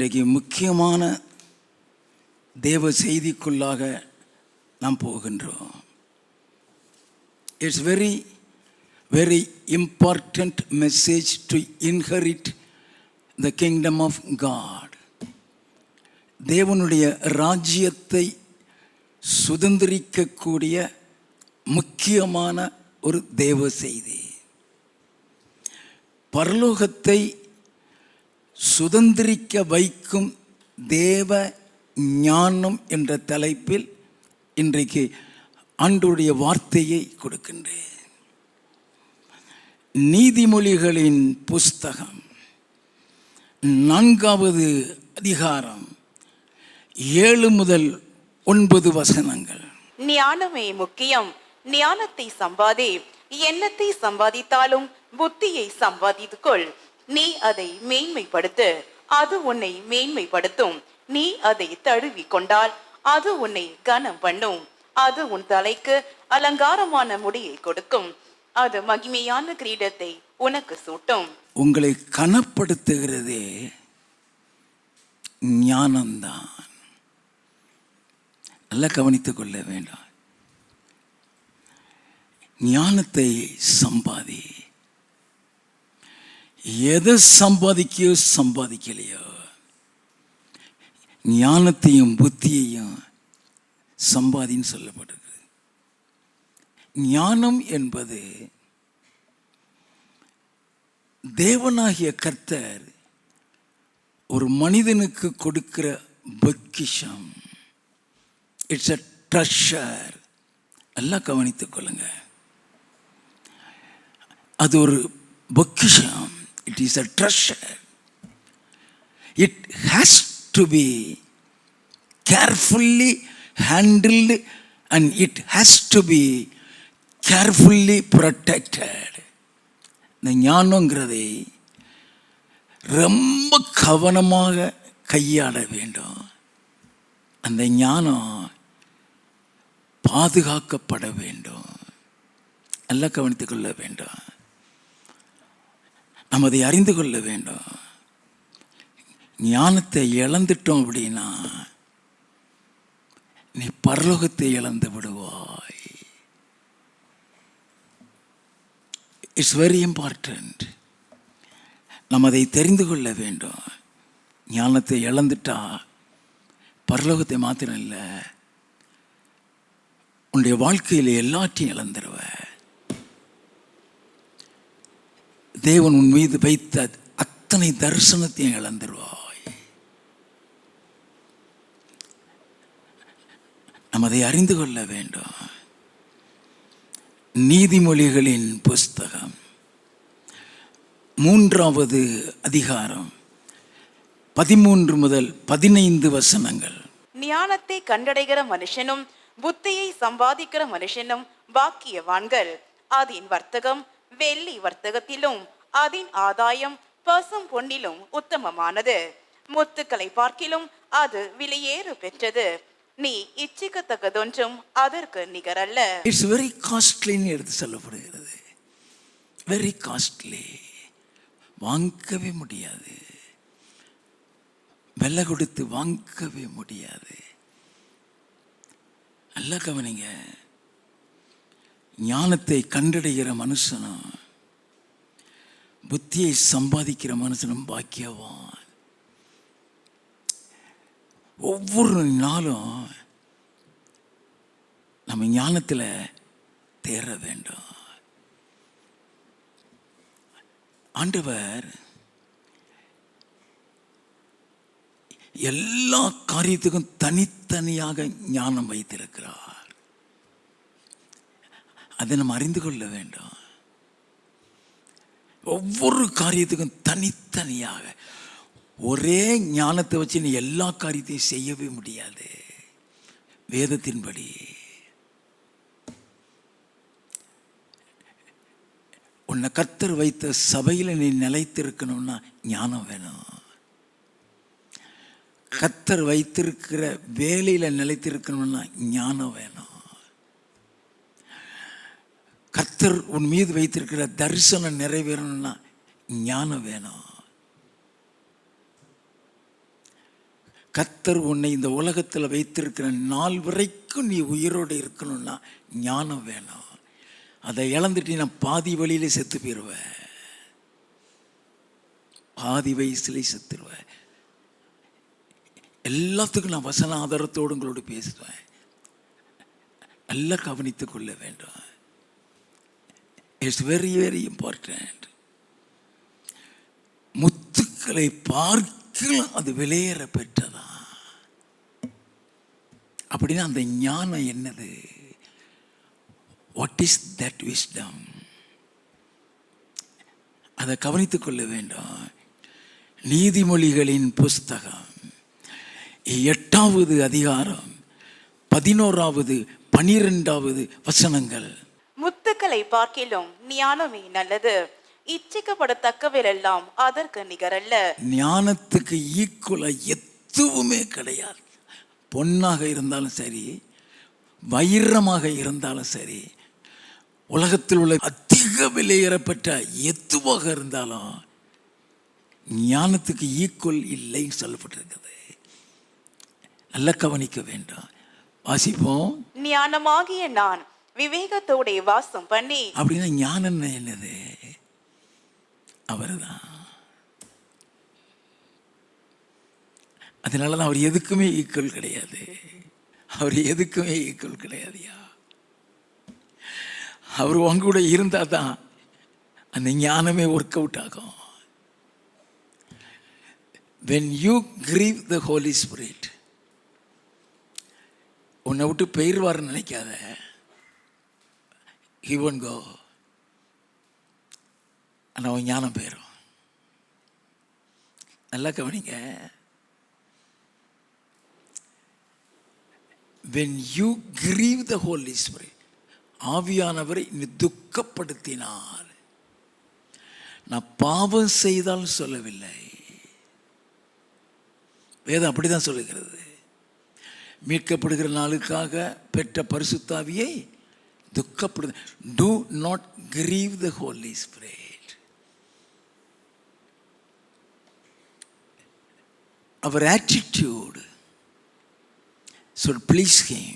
இன்றைக்கு முக்கியமான தேவ செய்திக்குள்ளாக நாம் போகின்றோம். It's very very important message to inherit the kingdom of God. தேவனுடைய ராஜ்யத்தை சுதந்திரிக்கக்கூடிய முக்கியமான ஒரு தேவ செய்தி. பரலோகத்தை சுதந்திரிக்க வைக்கும் தேவ ஞானம் என்ற தலைப்பில் இன்றைக்கு ஆண்டவருடைய வார்த்தையை கொடுக்கின்றேன். நீதிமொழிகளின் புஸ்தகம் 4வது அதிகாரம் 7 முதல் 9 வசனங்கள். ஞானமே முக்கியம், ஞானத்தை சம்பாதி, எண்ணத்தை சம்பாதித்தாலும் புத்தியை சம்பாதித்துக்கொள். நீ அதை மேன்மைப்படுத்து, அது உன்னை மேன்மைப்படுத்தும். நீ அதை தழுவி கொண்டால் அது உன்னை கனம் பண்ணும். அது உன் தலைக்கு அலங்காரமான முடியை கொடுக்கும். அது மகிமையான கிரீடத்தை உனக்கு சூட்டும். உங்களை கனப்படுத்துகிறதே ஞானம்தான். நல்லா கவனித்துக் கொள்ள வேண்டும். ஞானத்தை சம்பாதி. எதை சம்பாதிக்கலையோ ஞானத்தையும் புத்தியையும் சம்பாதின்னு சொல்லப்படுது. ஞானம் என்பது தேவனாகிய கர்த்தர் ஒரு மனிதனுக்கு கொடுக்கிற பொக்கிஷம். It's a treasure. எல்லாம் கவனித்துக் கொள்ளுங்க. அது ஒரு பொக்கிஷம். It is a treasure. It has to be carefully handled and it has to be carefully protected. இந்த ஞானங்கிறதை ரொம்ப கவனமாக கையாள வேண்டும். அந்த ஞானம் பாதுகாக்கப்பட வேண்டும். எல்லாம் கவனித்துக் கொள்ள வேண்டும். நாம் அதை அறிந்து கொள்ள வேண்டும். ஞானத்தை இழந்துட்டோம் அப்படின்னா நீ பரலோகத்தை இழந்து விடுவாய். It's very important. நாம் அதை தெரிந்து கொள்ள வேண்டும். ஞானத்தை இழந்துட்டா பரலோகத்தை மாத்திரம் இல்லை, உன்னுடைய வாழ்க்கையில் எல்லாத்தையும் இழந்துருவ. தேவன் உன் மீது வைத்த அத்தனை தரிசனத்தையும் இழந்துருவாய். நாம் அதை அறிந்து கொள்ள வேண்டும். நீதிமொழிகளின் புஸ்தகம் 3வது அதிகாரம் 13 முதல் 15 வசனங்கள். ஞானத்தை கண்டடைகிற மனுஷனும் புத்தியை சம்பாதிக்கிற மனுஷனும் பாக்கியவான்கள். அதன் வர்த்தகம் வெள்ளி வர்த்தகத்திலும் அதன் ஆதாயம் பசும் பொன்னிலும் உத்தமமானது. முத்துக்களை பார்க்கிலும் அது விலையேறு பெற்றது. நீ இச்சிக்கத்தக்கதொன்றும் அதற்கு நிகரல்ல. இட்ஸ் வெரி காஸ்ட்லின்னு எடுத்து சொல்லப்படுகிறது. Very costly. வாங்கவே முடியாது, விலை கொடுத்து வாங்கவே முடியாது. நல்லா கவனிங்க. ஞானத்தை கண்டடைகிற மனுஷனும் புத்தியை சம்பாதிக்கிற மனுஷனும் பாக்கியவான். ஒவ்வொரு நாளும் நம்ம ஞானத்தில் தேர வேண்டும். ஆண்டவர் எல்லா காரியத்துக்கும் தனித்தனியாக ஞானம் வைத்திருக்கிறார். அதை நம்ம அறிந்து கொள்ள வேண்டும். ஒவ்வொரு காரியத்துக்கும் தனித்தனியாக. ஒரே ஞானத்தை வச்சு நீ எல்லா காரியத்தையும் செய்யவே முடியாது. வேதத்தின்படி உன்னை கர்த்தர் வைத்த சபையில் நீ நிலைத்திருக்கணும்னா ஞானம் வேணும். கர்த்தர் வைத்திருக்கிற வேலையில் நிலைத்திருக்கணும்னா ஞானம் வேணும். கர்த்தர் உன் மீது வைத்திருக்கிற தரிசனம் நிறைவேறணும்னா ஞானம் வேணும். கர்த்தர் உன்னை இந்த உலகத்தில் வைத்திருக்கிற நாள் வரைக்கும் நீ உயிரோடு இருக்கணும்னா ஞானம் வேணும். அதை இழந்துட்டு நான் பாதி வழியிலே செத்து போயிடுவேன், பாதி வயசுலேயே செத்துருவேன். எல்லாத்துக்கும் நான் வசன ஆதாரத்தோடு உங்களோடு பேசுவேன். நல்லா கவனித்துக் கொள்ள வேண்டும். It's very very important. முத்துக்களை பார்க்கலாம் அது விலையேற பெற்றதா. அப்படின்னா அந்த ஞானம் என்னது? What is that wisdom? அதை கவனித்துக் கொள்ள வேண்டும். நீதிமொழிகளின் புஸ்தகம் 8வது அதிகாரம் 11வது 12வது வசனங்கள். முத்துக்களை பார்க்கிலும் ஞானமே நல்லது, இச்சிக்கப்படத்தக்கவரெல்லாம் அதற்கு நிகரல்ல. ஞானத்துக்கு ஈக்குவலா எதுவுமே கிடையாது. பொன்னாக இருந்தாலும் சரி, வைரமாக இருந்தாலும் சரி, உலகத்தில் உள்ள அதிக விலையேறப்பட்ட எதுவாக இருந்தாலும் ஞானத்துக்கு ஈக்குவல் இல்லைன்னு சொல்லப்பட்டிருக்குது. நல்லா கவனிக்க வேண்டும். வாசிப்போம். ஞானமாகிய நான் விவேகத்தோட வாசம் பண்ணி. அப்படின்னா ஞானம் என்னது? அவர்தான். அதனாலதான் அவர் எதுக்குமே ஈக்குவல் கிடையாது. அவர் எதுக்குமே ஈக்குவல் கிடையாதுயா. அவர் உங்க கூட இருந்தா தான் அந்த ஞானமே ஒர்க் அவுட் ஆகும். when you grieve the Holy Spirit, உன்னை விட்டு பெயர்வார்னு நினைக்காத. he won't go. ஆனால் அவன் ஞானம் பெயரும். நல்லா கவனிங்க. when you grieve the Holy Spirit, ஆவியானவரை நீ துக்கப்படுத்தினார். நான் பாவம் செய்தால் சொல்லவில்லை, வேதம் அப்படிதான் சொல்லுகிறது. மீட்கப்படுகிற நாளுக்காக பெற்ற பரிசுத்தாவியை துக்கப்படுது. do not grieve the Holy Spirit. our attitude should please him.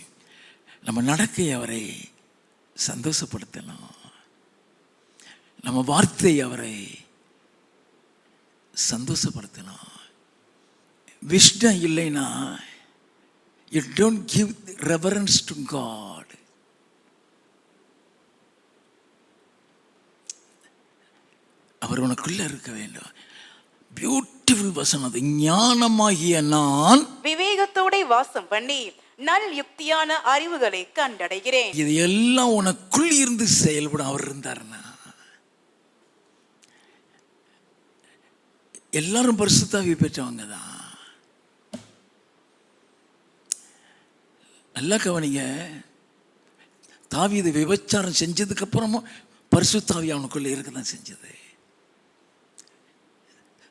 நம்ம நடக்கை அவரை சந்தோஷப்படுத்தணும். நம்ம வார்த்தை அவரை சந்தோஷப்படுத்தணும். விஷ்டம் இல்லைன்னா you don't give reverence to God. அவர் உனக்குள்ள இருக்க வேண்டும். பியூட்டிஃபுல் வசனம் அது. ஞானமாகிய நான் விவேகத்தோட வாசம் பண்ணி நல் யுக்தியான அறிவுகளை கண்டடைகிறேன். இது எல்லாம் உனக்குள் இருந்து செயல்படும். அவர் இருந்தாருன்னா எல்லாரும் பரிசுத்தாவி பெற்றவங்க தான். நல்லா கவனிங்க. தாவீது விபச்சாரம் செஞ்சதுக்கு அப்புறமும் பரிசுத்தாவி அவனுக்குள்ள இருக்கதான் செஞ்சது.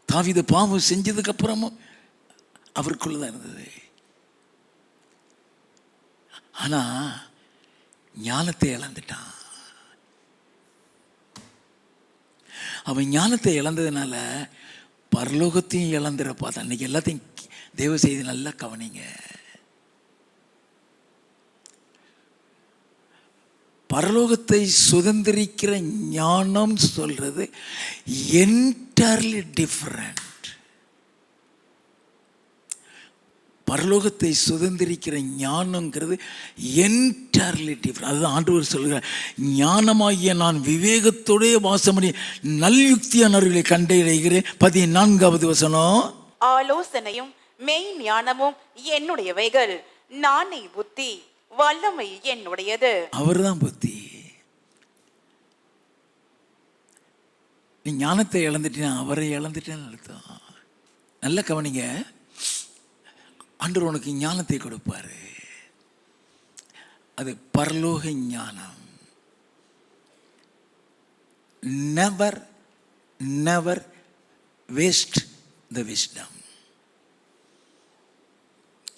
தாவீது பாவம் செஞ்சதுக்கு அப்புறமும் அவருக்குள்ளதான் இருந்தது. ஆனா ஞானத்தை இழந்துட்டான். அவன் ஞானத்தை இழந்ததுனால பரலோகத்தையும் இழந்துறப்பா. அன்னைக்கு எல்லாத்தையும் தேவ செய்தி நல்லா கவனிங்க. பரலோகத்தை சுதந்திரிக்கிற ஞானம் சொல்றது என்டையர்லி டிஃபரண்ட். பரலோகத்தை சுதந்திரிக்கிற ஞானங்கிறது என்டையர்லி டிஃபரண்ட். அதுதான் ஆண்டவர் சொல்கிறார், ஞானமாகிய நான் விவேகத்தோடே வாசம் பண்ணி நல்யுக்தியான அறிவுகளை கண்டடைகிறேன். 14வது வசனம். ஆலோசனையும் மெய் ஞானமும் என்னுடையவைகள், நானே புத்தி, வல்லமை என்னுடையது. அவர்தான் புத்தி. நீ ஞானத்தை இழந்துட்டீனா அவரை இழந்துட்டேன்னு அர்த்தம். நல்ல கவனிங்க. ஆண்டவர் உனக்கு ஞானத்தை கொடுப்பாரு. அது பரலோக ஞானம். Never never waste the wisdom.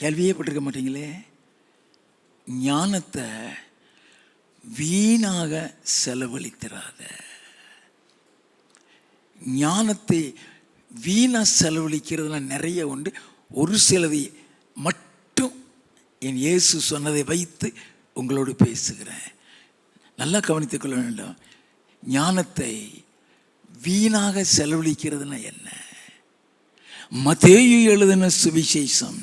கேள்வியே பட்டிருக்க மாட்டீங்களே. ஞானத்தை வீணாக செலவழித்திராத. ஞானத்தை வீணாக செலவழிக்கிறதுலாம் நிறைய உண்டு. ஒரு சிலது மட்டும் என் இயேசு சொன்னதை வைத்து உங்களோடு பேசுகிறேன். நல்லா கவனித்துக் கொள்ள வேண்டும். ஞானத்தை வீணாக செலவழிக்கிறதுனா என்ன? மத்தேயு எழுதின சுவிசேஷம்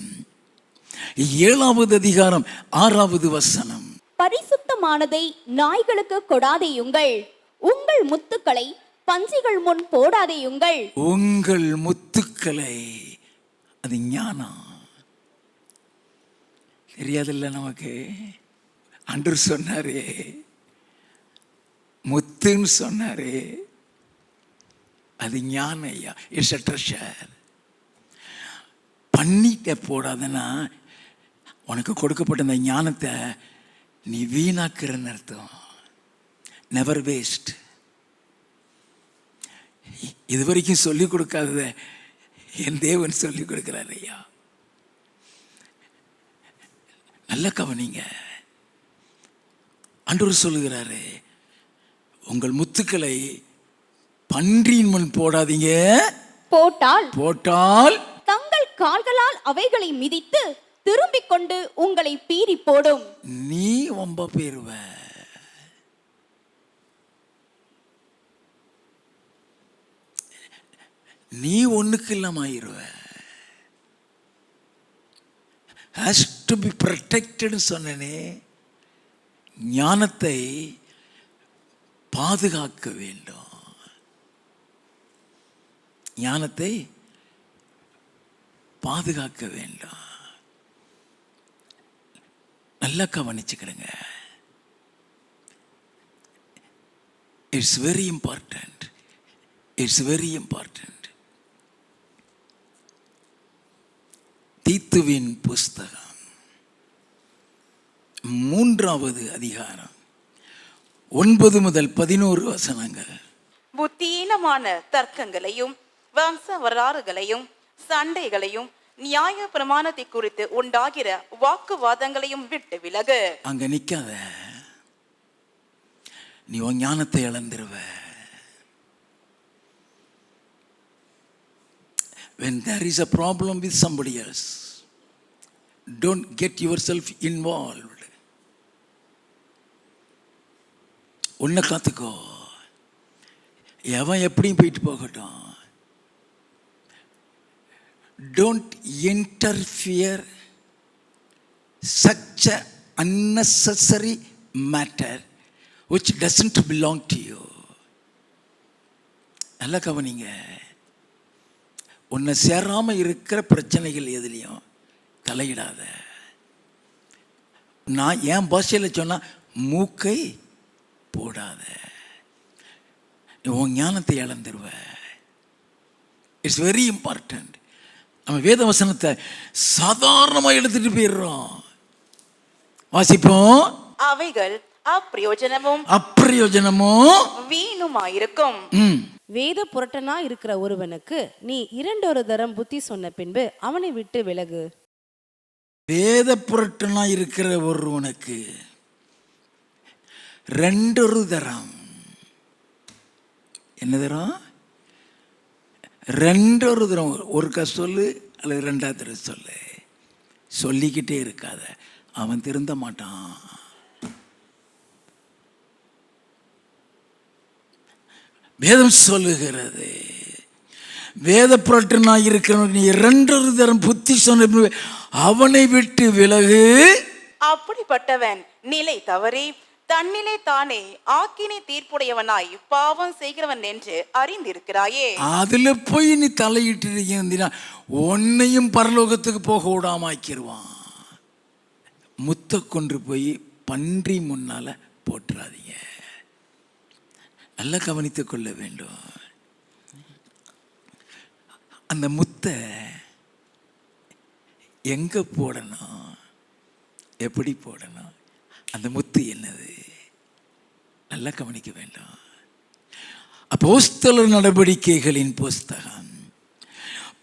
7வது அதிகாரம் 6வது வசனம். பரிசுத்தமானதை நாய்களுக்கு கொடாதேயுங்கள், உங்கள் முத்துக்களை பன்றிகள் முன் போடாதேயுங்கள். உங்கள் முத்துக்களை, அது ஞானம் தெரியாதில்ல நமக்கு. ஆண்டவர் சொன்னாரே, முத்துன்னு சொன்னாரே, அது ஞானம் ஐயா. It's a treasure. பண்ணிட்ட போடாதன்னா உனக்கு கொடுக்கப்பட்ட இந்த ஞானத்தை நீ வீணாக்குறன்னு அர்த்தம். Never waste. இதுவரைக்கும் சொல்லிக் கொடுக்காதத என் தேவன் சொல்லிக் கொடுக்கிறார் ஐயா. நல்ல கவனிங்க. ஆண்டவர் சொல்லுகிறாரு, உங்கள் முத்துக்களை பன்றியின் முன் போடாதீங்க. போட்டால் தங்கள் கால்களால் அவைகளை மிதித்து திரும்பிக் கொண்டு உங்களை பீறி போடும். நீ ரொம்ப பேருவ. நீ ஒண்ணுக்கு இல்லாம ஆயிருவ. has to be protected சொன்னனே. ஞானத்தை பாதுகாக்க வேண்டும். ஞானத்தை பாதுகாக்க வேண்டும். நல்லா கவனிச்சுக்கிடுங்க. It's very important. It's very important. தீத்துவின் புஸ்தகம் 3வது அதிகாரம் 9 முதல் 11 வசனங்கள். புத்தியீனமான தர்க்கங்களையும் வம்ச வரலாறுகளையும் சண்டைகளையும் நியாய பிரமாணத்தை குறித்து உண்டாகிற வாக்குவாதங்களையும் விட்டு விலகு. அங்க நிக்காத. நீ உன் ஞானத்தை இழந்துருவ. When there is a problem with somebody else, don't get yourself involved. உன்னை காத்துக்கோ. எவன் எப்படியும் போயிட்டு போகட்டும். Don't interfere such an unnecessary matter which doesn't belong to you. நல்லா கவனிங்க. உன்னை சேராம இருக்கிற பிரச்சனைகள் எதுலையும் தலையிடாத. நான் என் பாஷையில் சொன்னா மூக்கை போடாத. உன் ஞானத்தை இழந்துருவ. It's very important. நம்ம வேத வசனத்தை சாதாரணமாக எடுத்துட்டு போயிடுறோம். வாசிப்போம். அவைகள் அப்பிரயோஜனமும் வீணுமாயிருக்கும். வேத புரட்டனா இருக்கிற ஒருவனுக்கு நீ 2 தரம் புத்தி சொன்ன பின்பு அவனை விட்டு விலகு. வேத புரட்டனா இருக்கிற ஒருவனுக்கு 2 தரம். என்ன தரம்? 2 தரம். ஒருக்கா சொல்லு அல்லது 2வது தரம் சொல்லு. சொல்லிக்கிட்டே இருக்காத. அவன் திருந்த மாட்டான். வேதம் சொல்லுகிறது, வேத புரட்டனா இருக்கிறவனுக்கு நீ 2 தரம் புத்தி சொன்ன அவனை விட்டு விலகு. அப்படிப்பட்டவன் நிலை தவறி தன்னிலே தானே ஆக்கினை தீர்ப்புடையவனாய் பாவம் செய்கிறவன் என்று அறிந்திருக்கிறாயே. அதுல போய் நீ தலையிட்டு உன்னையும் பரலோகத்துக்கு போக விடாம ஆக்கிடுவான். முத்த கொண்டு போய் பன்றி முன்னால போட்டுறாதீங்க. நல்லா கவனித்துக் கொள்ள வேண்டும். அந்த முத்தை எங்க போடணும், எப்படி போடணும், அந்த முத்து என்னது, நல்லா கவனிக்க வேண்டும். அப்போஸ்தலர் நடவடிக்கைகளின் புஸ்தகம்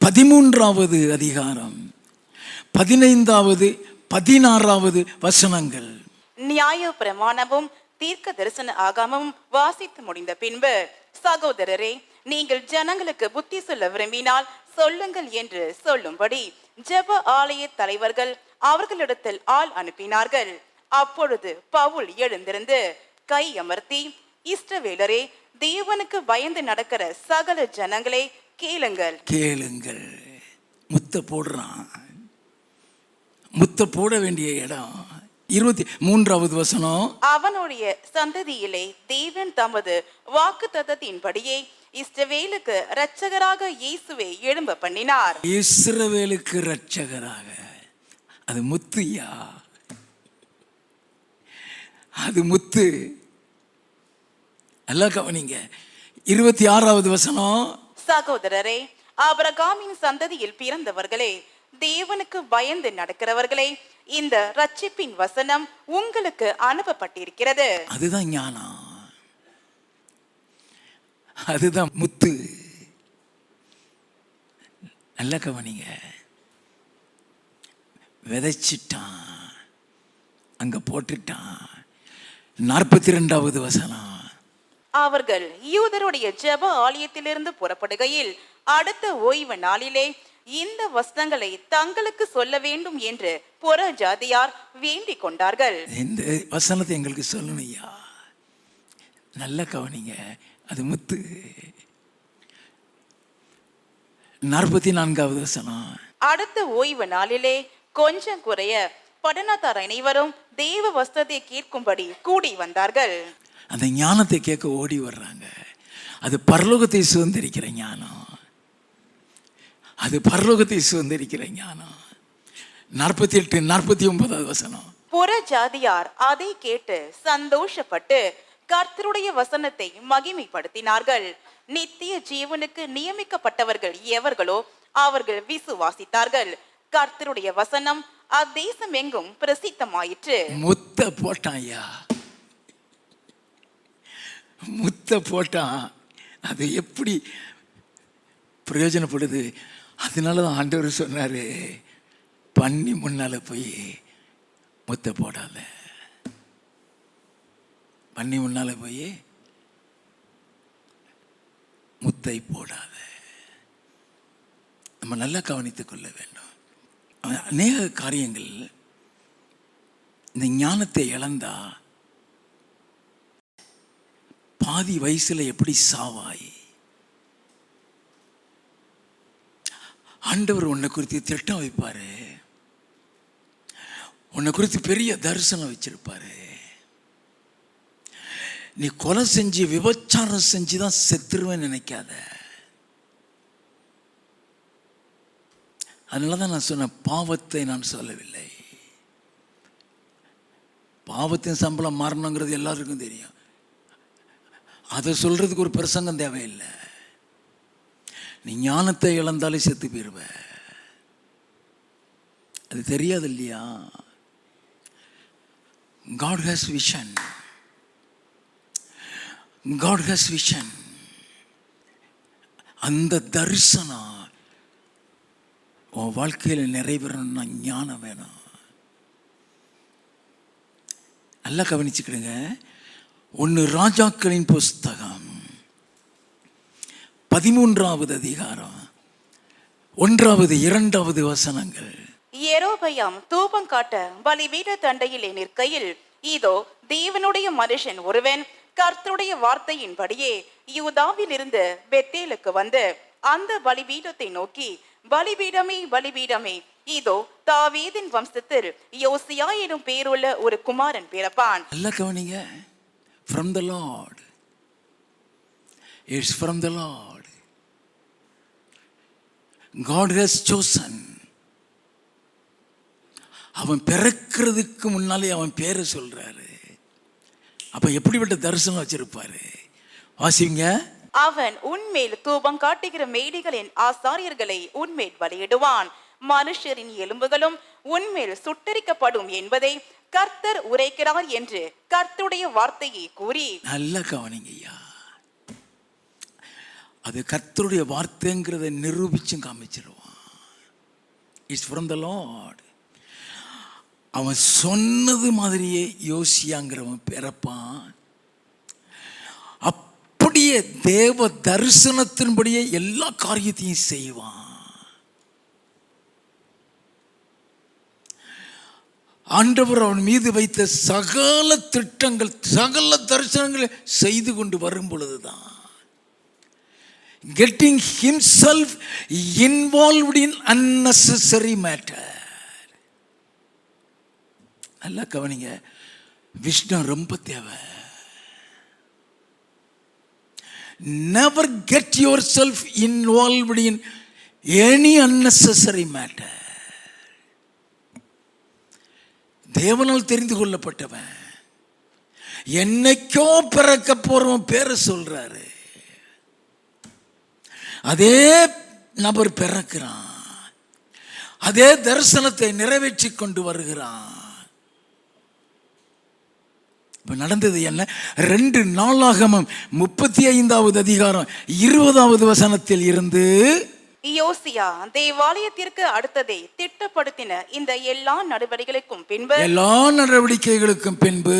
13வது அதிகாரம் 15வது 16வது வசனங்கள். நியாய பிரமாணமும் தீர்க்க தரிசன ஆகமமும் வாசித்து முடிந்த பின்பு, சகோதரரே, நீங்கள் ஜனங்களுக்கு புத்தி சொல்ல விரும்பினால் சொல்லுங்கள் என்று சொல்லும்படி ஜெப ஆலய தலைவர்கள் அவர்களிடத்தில் ஆள் அனுப்பினார்கள். அப்பொழுது பவுல் எழுந்திருந்து கை அமர்த்தி, இஸ்ரவேலரே, தேவனுக்கு பயந்து நடக்கிற சகல ஜனங்களே, கேளுங்கள். கேளுங்கள். முத்த போடுறான். முத்த போட வேண்டிய இடம் 23வது வசனம். அவனுடைய சந்ததியிலே தேவன் தமது வாக்குத்தத்தத்தின்படியே இஸ்ரவேலுக்கு இரட்சகராக இயேசுவை எழும்ப பண்ணினார். இஸ்ரவேலுக்கு இரட்சகராக. அது முத்துயா, அது முத்து. நல்லா கவனிங்க. 26வது வசனம். சகோதரரே, ஆபிரகாமின் சந்ததியில் பிறந்தவர்களே, தேவனுக்கு பயந்து நடக்கிறவர்களே, இந்த ரட்சிப்பின் வசனம் உங்களுக்கு அனுப்பப்பட்டிருக்கிறது. அதுதான் ஞானம், அதுதான் முத்து. நல்ல கவனிங்க. விதைச்சிட்டான், அங்க போட்டுட்டான். 42வது வசனம். அவர்கள் யூதருடைய ஜெப ஆலயத்திலிருந்து புறப்படுகையில் அடுத்த ஓய்வு நாளிலே இந்த வசனங்களை தங்களுக்கு சொல்ல வேண்டும் என்று புற ஜாதியார் வேண்டிக் கொண்டார்கள். இந்த வசனத்தை எங்களுக்கு சொல்லணும்யா. நல்ல கவனிங்க, அது முத்து. 44வது வசனம். அடுத்த ஓய்வு நாளிலே கொஞ்சம் குறைய பட்டணத்தார் அனைவரும் தேவ வசனத்தை கேட்கும்படி கூடி வந்தார்கள். அந்த ஞானத்தை கேட்க ஓடி வர்றாங்க. அது பரலோகத்தை சுதந்திரிக்கிற ஞானம், அது பரலோகத்தை சுதந்திரிக்கிற ஞானம். 48 49வது வசனம். புற ஜாதியார் அதை கேட்டு சந்தோஷப்பட்டு கர்த்தருடைய வசனத்தை மகிமைப்படுத்தினார்கள். நித்திய ஜீவனுக்கு நியமிக்கப்பட்டவர்கள் எவர்களோ அவர்கள் விசுவாசித்தார்கள். கர்த்தருடைய வசனம் அத்தேசம் எங்கும் பிரசித்தமாயிற்று. முத்த போட்டான் ஐயா, முத்த போட்டான். அது எப்படி பிரயோஜனப்படுது? அதனால தான் ஆண்டவர் சொன்னாரு, பண்ணி முன்னால போய் முத்த போடாத, பண்ணி முன்னால போய் முத்தை போடாத. நம்ம நல்லா கவனித்துக் கொள்ள வேண்டும். அநேக காரியங்கள் இந்த ஞானத்தை இழந்தா பாதி வயசுல எப்படி சாவாய். ஆண்டவர் உன்னை குறித்து திட்டம் வைப்பாரு, உன்னை குறித்து பெரிய தரிசனம் வச்சிருப்பாரு. நீ கொலை செஞ்சு விபச்சாரம் செஞ்சுதான் செத்துருவேன்னு நினைக்காத. அதனாலதான் நான் சொன்ன, பாவத்தை நான் சொல்லவில்லை. பாவத்தின் சம்பளம் மாறணுங்கிறது எல்லாருக்கும் தெரியும். அதை சொல்றதுக்கு ஒரு பிரசங்கம் தேவையில்லை. நீ ஞானத்தை இழந்தாலே செத்து போயிருவ. அது தெரியாது இல்லையா? God has vision. God has vision. அந்த தரிசனம் உன் வாழ்க்கையில் நிறைவேறணும்னா ஞானம் வேணும். நல்லா கவனிச்சுக்கிடுங்க. 1 ராஜாக்களின் புஸ்தகம் 13வது அதிகாரம் 1வது 2வது வசனங்கள். யெரொபெயாம் தூபம் காட்ட பலிபீட தண்டையிலே நிற்கையில், இதோ தேவனுடைய மனுஷன் ஒருவன் கர்த்தருடைய வார்த்தையின்படியே யூதாவில் இருந்து பெத்தேலுக்கு வந்து அந்த பலிபீடத்தை நோக்கி, பலிபீடமே பலிபீடமே, இதோ தாவீதின் வம்சத்தில் யோசியா எனும் பேருள்ள ஒரு குமாரன் பிறப்பான். நல்லா கவனிங்க. From the Lord. It's from the Lord. God has chosen. அவன் பிறக்கிறதுக்கு முன்னாலே அவன் பேரை சொல்றாரு. அப்ப எப்படிப்பட்ட தரிசனம் வச்சிருப்பாரு? வாசிங்க. அவன் உன்மேல் தூபம் காட்டுகிற மேடைகளின் ஆசாரியர்களை உன்மேல் பலியிடுவான். மனுஷரின் எலும்புகளும் உன்மேல் சுட்டரிக்கப்படும் என்பதை கர்த்தர் உரைக்கிறார் என்று கர்த்தருடைய வார்த்தையை கூறி. நல்லா கவனிங்கய்யா. அது கர்த்தருடைய வார்த்தைங்கிறத நிரூபிச்சும் காமிச்சிருவான். It's from the Lord. அவன் சொன்னது மாதிரியே யோசியாங்கிறவன் பிறப்பான். அப்படியே தேவ தரிசனத்தின்படியே எல்லா காரியத்தையும் செய்வான். ஆண்டவர் அவன் மீது வைத்த சகல திட்டங்கள், சகல தரிசனங்களை செய்து கொண்டு வரும் பொழுதுதான் getting himself involved in unnecessary matter. நல்லா கவனிங்க, விஷ்ணு ரொம்ப தேவை. Never get yourself involved in any unnecessary matter. தேவனால் தெரிந்து கொள்ளப்பட்டவன், என்னைக்கோ பிறக்க போறவன் பேரை சொல்றாரு. அதே நபர் பிறக்கிறான், அதே தரிசனத்தை நிறைவேற்றி கொண்டு வருகிறான். இப்ப நடந்தது என்ன? 2 நாளாகமம் 35வது அதிகாரம் 20வது வசனத்தில் இருந்து, யோசியா தேவாலயத்திற்கு அடுத்ததை திட்டப்படுத்தின இந்த எல்லா நடவடிக்கைகளுக்கும் பின்பு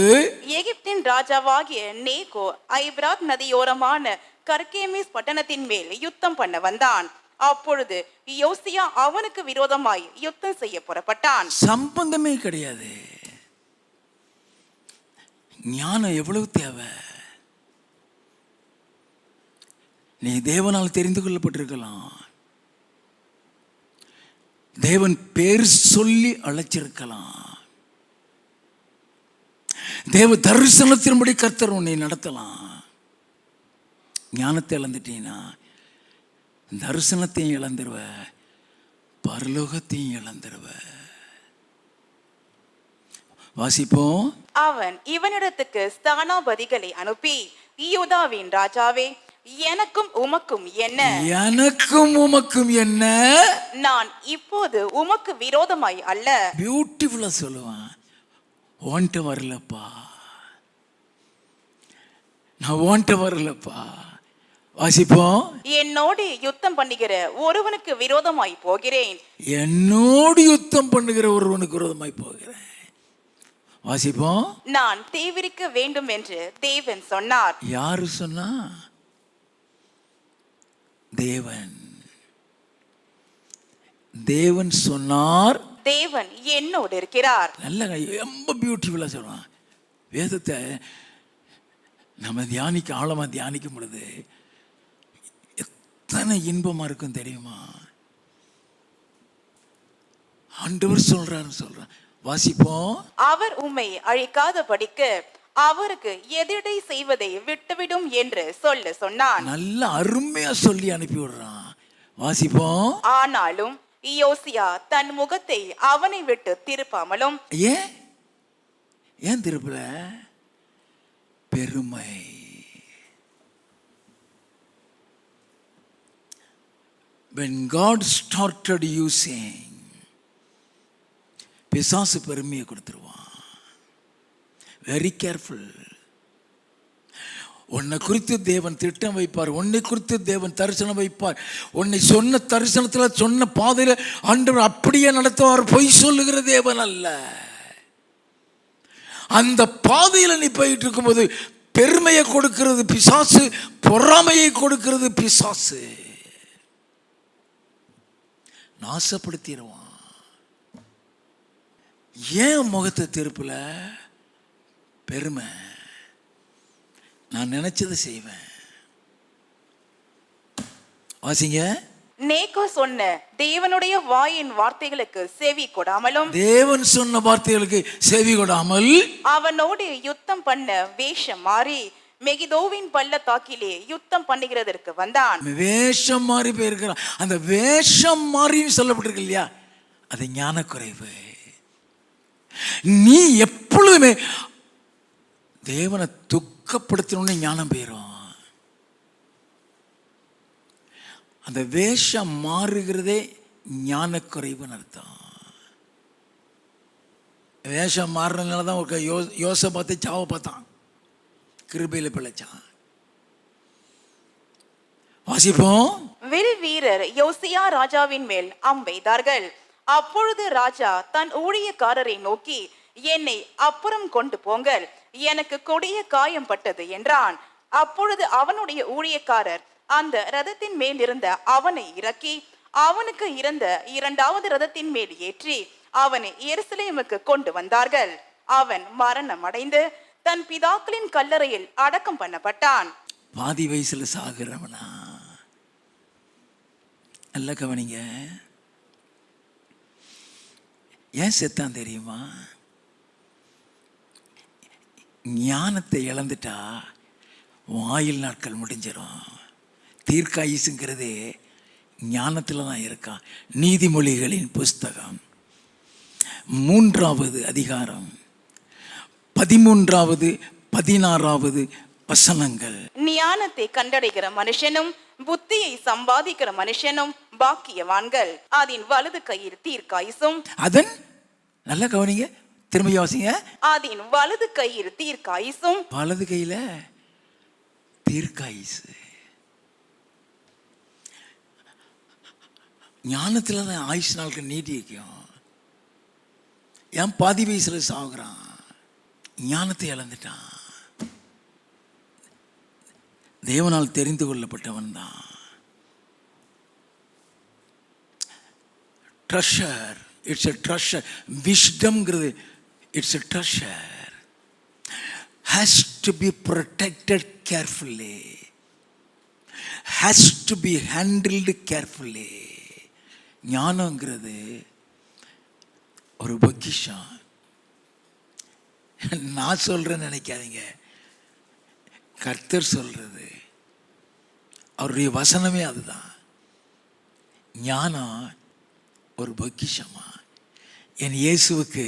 எகிப்தின் ராஜாவாகிய நேகோ ஐபிராத் நதியோரமான கர்கேமிஸ் பட்டணத்தின் மேல் யுத்தம் பண்ண வந்தான். அப்பொழுது யோசியா அவனுக்கு விரோதமாய் யுத்தம் செய்ய புறப்பட்டான். சம்பந்தமே கிடையாது. ஞானம் எவ்வளவு தேவை! நீ தேவனால் தெரிந்து கொள்ளப்பட்டிருக்கலாம், தேவன் பேர் சொல்லி அழைச்சிருக்கலாம், தேவ தரிசனத்தின்படி கர்த்தர் உன்னை நடத்தலாம். ஞானத்தை இழந்துட்டீங்கன்னா தரிசனத்தையும் இழந்துருவ, பரலோகத்தையும் இழந்துருவ. வாசிப்போம். அவன் இவனிடத்துக்கு ஸ்தானாபதிகளை அனுப்பி, யூதாவின் ராஜாவே, எனக்கும் உமக்கும் என்ன, எனக்கும் உமக்கும் என்ன, நான் இப்போது உமக்கு விரோதமாய் அல்ல. பியூட்டிஃபுல்லா சொல்லுவான், ஓன்ட்ட வரலப்பா, நான் ஓன்ட்ட வரலப்பா. வாசிப்போம். என்னோடு யுத்தம் பண்ணுகிற ஒருவனுக்கு விரோதமாய் போகிறேன், என்னோடு யுத்தம் பண்ணுகிற ஒருவனுக்கு விரோதமாய் போகிறேன். வாசிப்போம். நான் தீவிரிக்க வேண்டும் என்று தேவன் சொன்னார். யாரு சொன்னா? தேவன். தேவன் சொன்னார், தேவன் என்னோடு இருக்கிறார். நல்ல ரொம்ப பியூட்டிஃபுல்லா சொல்றான். வேதத்தை நம்ம ஆழமா தியானிக்கும் பொழுது எத்தனை இன்பமா இருக்கும் தெரியுமா? ஆண்டவர் சொல்றார். வாசிப்போம். அவர் உம்மை அழிக்காதபடிக்கு அவருக்கு எதிரடை செய்வதை விட்டுவிடும் என்று சொன்னான். நல்ல அருமையா சொல்லி அனுப்பி விடுறான். வாசிப்போம். ஆனாலும் யோசியா தன் முகத்தை அவனை விட்டு திருப்பாமலும். ஏன் திருப்பல? பெருமை. When God started using, பிசாசு பெருமையை கொடுத்துருவான். Very careful. உன்னை குறித்து தேவன் திட்டம் வைப்பார், உன்னை குறித்து தேவன் தரிசனம் வைப்பார். உன்னை சொன்ன தரிசனத்தில் சொன்ன பாதையில் ஆண்டவர் அப்படியே நடத்துவார். பொய் சொல்லுகிற தேவன் அல்ல. அந்த பாதையில் நீ போயிட்டு இருக்கும்போது பெருமையை கொடுக்கிறது பிசாசு, பொறாமையை கொடுக்கிறது பிசாசு. நாசப்படுத்திடுவான். ஏன் முகத்தை திருப்பல? பெருமை. நான் நினைச்சதை செய்வேன். வாசிங்க. நேகோ சொன்ன தேவனுடைய வாயின் வார்த்தைகளுக்கு செவி கொடாமலும், தேவன் சொன்ன வார்த்தைகளுக்கு செவி கொடாமல் அவனோடு யுத்தம் பண்ண வேஷம் மாறி மெகிதோவின் பள்ளத்தாக்கிலே யுத்தம் பண்ணுகிறதற்கு வந்தான். வேஷம் மாறி போயிருக்கிறான். அந்த வேஷம் மாறின்னு சொல்லப்பட்டிருக்கு இல்லையா, அது ஞான குறைவு. நீ எப்பொழுதுமே தேவனை துக்கப்படுத்தணும்னு ஞானம் போயிரும். அந்த வேஷம் மாறுகிறதே ஞான குறைவுன்னு அர்த்தம். வேஷம் மாறுறதுனால தான் ஒரு யோசேப்பை சாவ பார்த்தான், கிருபையில பிழைச்சான். வாசிப்போம். வில் வீரர் யோசியா ராஜாவின் மேல் அம்பெய்தார்கள். அப்பொழுது ராஜா தன் ஊழியக்காரரை நோக்கி, என்னை அப்புறம் கொண்டு போங்கள், எனக்கு கொடிய காயம் பட்டது என்றான். அப்பொழுது அவனுடைய ஊழியக்காரர் அந்த ரதத்தின் மேல் இருந்த அவனை இறக்கி அவனுக்கு இருந்த 2வது ரதத்தின் மேல் ஏற்றி அவனை எருசலேமுக்கு கொண்டு வந்தார்கள். அவன் மரணம் அடைந்து தன் பிதாக்களின் கல்லறையில் அடக்கம் பண்ணப்பட்டான். பாதி வயசுல சாகுறவனா? நல்ல கவனிங்க. ஏன் செத்தான் தெரியுமா? ஞானத்தை இழந்துட்டா ஆயுள் நாட்கள் முடிஞ்சிடும். தீர்க்காயுசுங்கிறதே ஞானத்தில் தான் இருக்கான். நீதிமொழிகளின் புஸ்தகம் 3வது அதிகாரம் 13வது 16வது வசனங்கள். ஞானத்தை கண்டடைகிற மனுஷனும் புத்தியை சம்பாதிக்கிற மனுஷனும் பாக்கியவான்கள். அதன் வலது கையில் தீர்க்காயுசும். அதன் நல்ல கவனிங்க, திரும்ப யோசிங்க. அதன் வலது கையில் தீர்க்காயுசும். வலது கையில தீர்க்காயுசு. ஞானத்துல தான் ஆயுஷ் நாட்கள் நீட்டிக்கும். ஏன் பாதி வயசுல சாகுறான்? ஞானத்தை இழந்துட்டான். தேவனால் தெரிந்து கொள்ளப்பட்டவன் தான். Treasure, it's a treasure. விஸ்டம்ங்கிறது it's a treasure. Has to be protected carefully, has to be handled carefully. ஞானங்கிறது ஒரு பொக்கிஷம். நான் சொல்றேன்னு நினைக்காதீங்க, கர்த்தர் சொல்றது. அவருடைய வசனமே அதுதான். ஞானம் ஒரு பொக்கிஷமா. என் இயேசுவுக்கு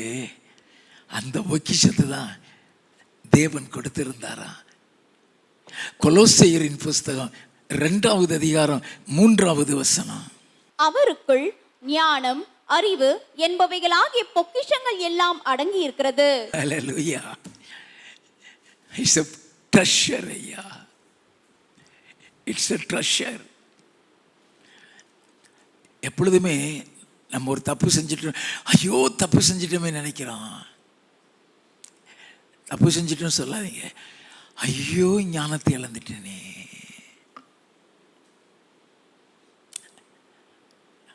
அந்த பொக்கிஷத்தை தான் தேவன் கொடுத்திருந்தாரா. கொலோசையரின் புஸ்தகம் 2வது அதிகாரம் 3வது வசனம். அவருக்குள் ஞானம், அறிவு என்பவைகளாகிய பொக்கிஷங்கள் எல்லாம் அடங்கி இருக்கிறது. ஹல்லேலூயா. இட்ஸ் எ ட்ரெஷர் ஐயா. It's a treasure. எப்பொழுதுமே நம்ம ஒரு தப்பு செஞ்சுட்டோம், ஐயோ தப்பு செஞ்சிட்டோமே நினைக்கிறோம். தப்பு செஞ்சிட்டோம் சொல்லாதீங்க, ஐயோ ஞானத்தை இழந்துட்டேனே.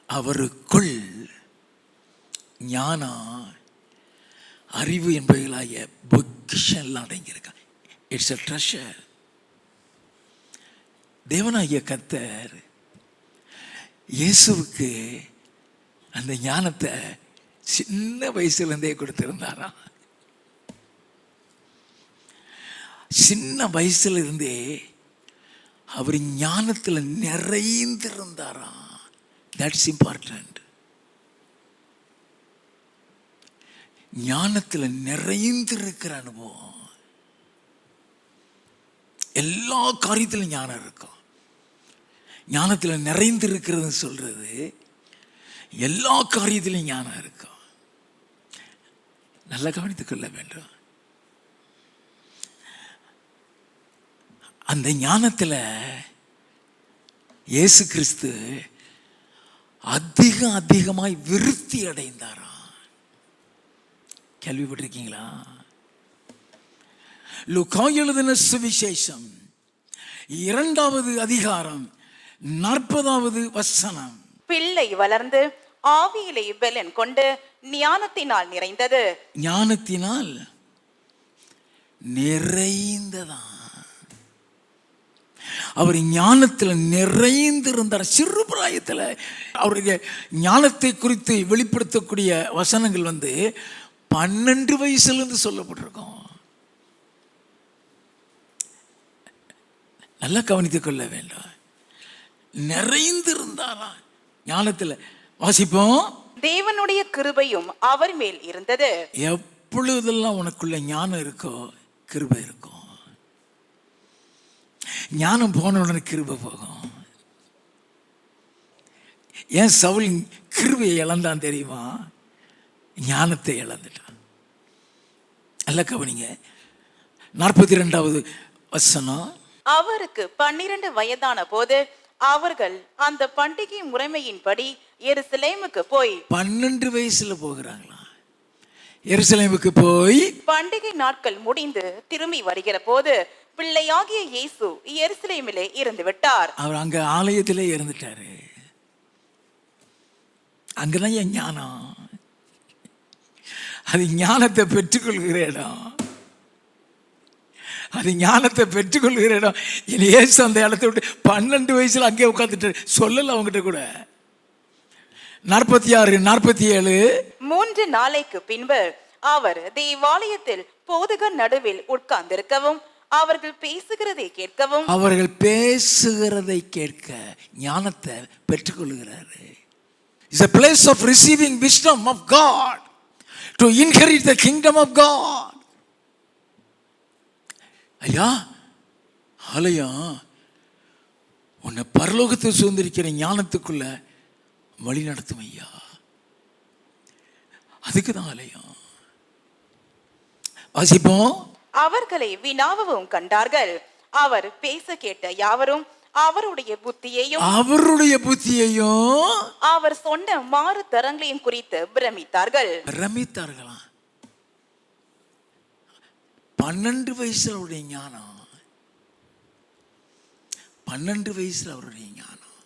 அவருக்குள் ஞானம், அறிவு என்பவைகளாகிய பொக்கிஷம் எல்லாம் அடங்கியிருக்கான். It's a treasure. தேவனாகிய கர்த்தர் இயேசுவுக்கு அந்த ஞானத்தை சின்ன வயசுலேருந்தே கொடுத்திருந்தாராம். சின்ன வயசுல இருந்தே அவர் ஞானத்தில் நிறைந்திருந்தாராம். That's important. ஞானத்தில் நிறைந்திருக்கிற அனுபவம். எல்லா காரியத்திலும் ஞானம் இருக்கும். ஞானத்தில் நிறைந்திருக்கிறது சொல்றது எல்லா காரியத்திலும் ஞானம் இருக்கும். நல்லா கவனித்துக் கொள்ள வேண்டும். அந்த ஞானத்தில் இயேசு கிறிஸ்து அதிகமாய் விருத்தி அடைந்தாராம். கேள்விப்பட்டிருக்கீங்களா? லூக்கா எழுதின சுவிசேஷம் 2வது அதிகாரம் 40வது வசனம். பிள்ளை வளர்ந்து ஆவியிலே பெலன் கொண்டு ஞானத்தினால் நிறைந்தது. ஞானத்தினால் நிறைந்ததான். அவர் ஞானத்தில் நிறைந்திருந்தார். சிறு பிராயத்தில் அவருடைய ஞானத்தை குறித்து வெளிப்படுத்தக்கூடிய வசனங்கள் 12 வயசுலேருந்து சொல்லப்பட்டிருக்கோம். நல்லா கவனித்துக் கொள்ள வேண்டும். நிறைந்திருந்தாரா ஞானத்தில். வாசிப்போம். தேவனுடைய கிருபையும் அவர் மேல் இருந்தது. எப்பொழுதெல்லாம் உனக்குள்ள ஞானம் இருக்கோ கிருபை இருக்கும். ஞானம் போன உடனே கிருபை போகும். ஏன் சவுல் கிருபையை இழந்தான் தெரியுமா? ஞானத்தை இழந்துட்டான். நல்லா கவனிங்க. 42வது வசனம். அவருக்கு 12 வயதான போது அவர்கள் அந்த பண்டிகை முறைமையின்படி எருசலேமுக்கு போய் 12 வயசுல போகிறாங்களா எருசலேமுக்கு போய் பண்டிகை நாட்கள் முடிந்து திரும்பி வருகிற போது பிள்ளையாகிய இயேசு எருசலேமிலே இருந்து விட்டார். அவர் அங்க ஆலயத்திலே இருந்துட்டாரு. அங்கதான் என் ஞானம். அது ஞானத்தை பெற்றுக்கொள்கிற இடம். அது ஞானத்தை பெற்றுக்கொள்கிற இடம். இயேசு அந்த இடத்த விட்டு 12 வயசுல அங்கே உட்காந்துட்டு சொல்லல அவங்ககிட்ட கூட. 46, 47. 3 நாளைக்கு பின்பு அவர் தேவாலயத்தில் போதகர் நடுவில் உட்கார்ந்திருக்கவும் அவர்கள் பேசுகிறதை கேட்கவும். அவர்கள் பேசுகிறதை கேட்க ஞானத்தை பெற்றுக்கொள்கிறாரு. It's a place of receiving wisdom of God to inherit the kingdom of God. ஐயா ஆலயம் உன்னை பரலோகத்தை சுதந்திரிக்கிற ஞானத்துக்குள்ள வழி நடத்தும் ஐயா. அதுக்கு தான் ஆலயம். வாசிப்போம். அவர்களை வினாவவும் கண்டார்கள். அவர் பேச கேட்ட யாவரும் அவருடைய புத்தியையும் அவர் சொன்ன மாறு தரங்களையும் குறித்து பிரமித்தார்களாம். 12 வயசுல அவருடைய ஞானம். 12 வயசுல அவருடைய ஞானம்.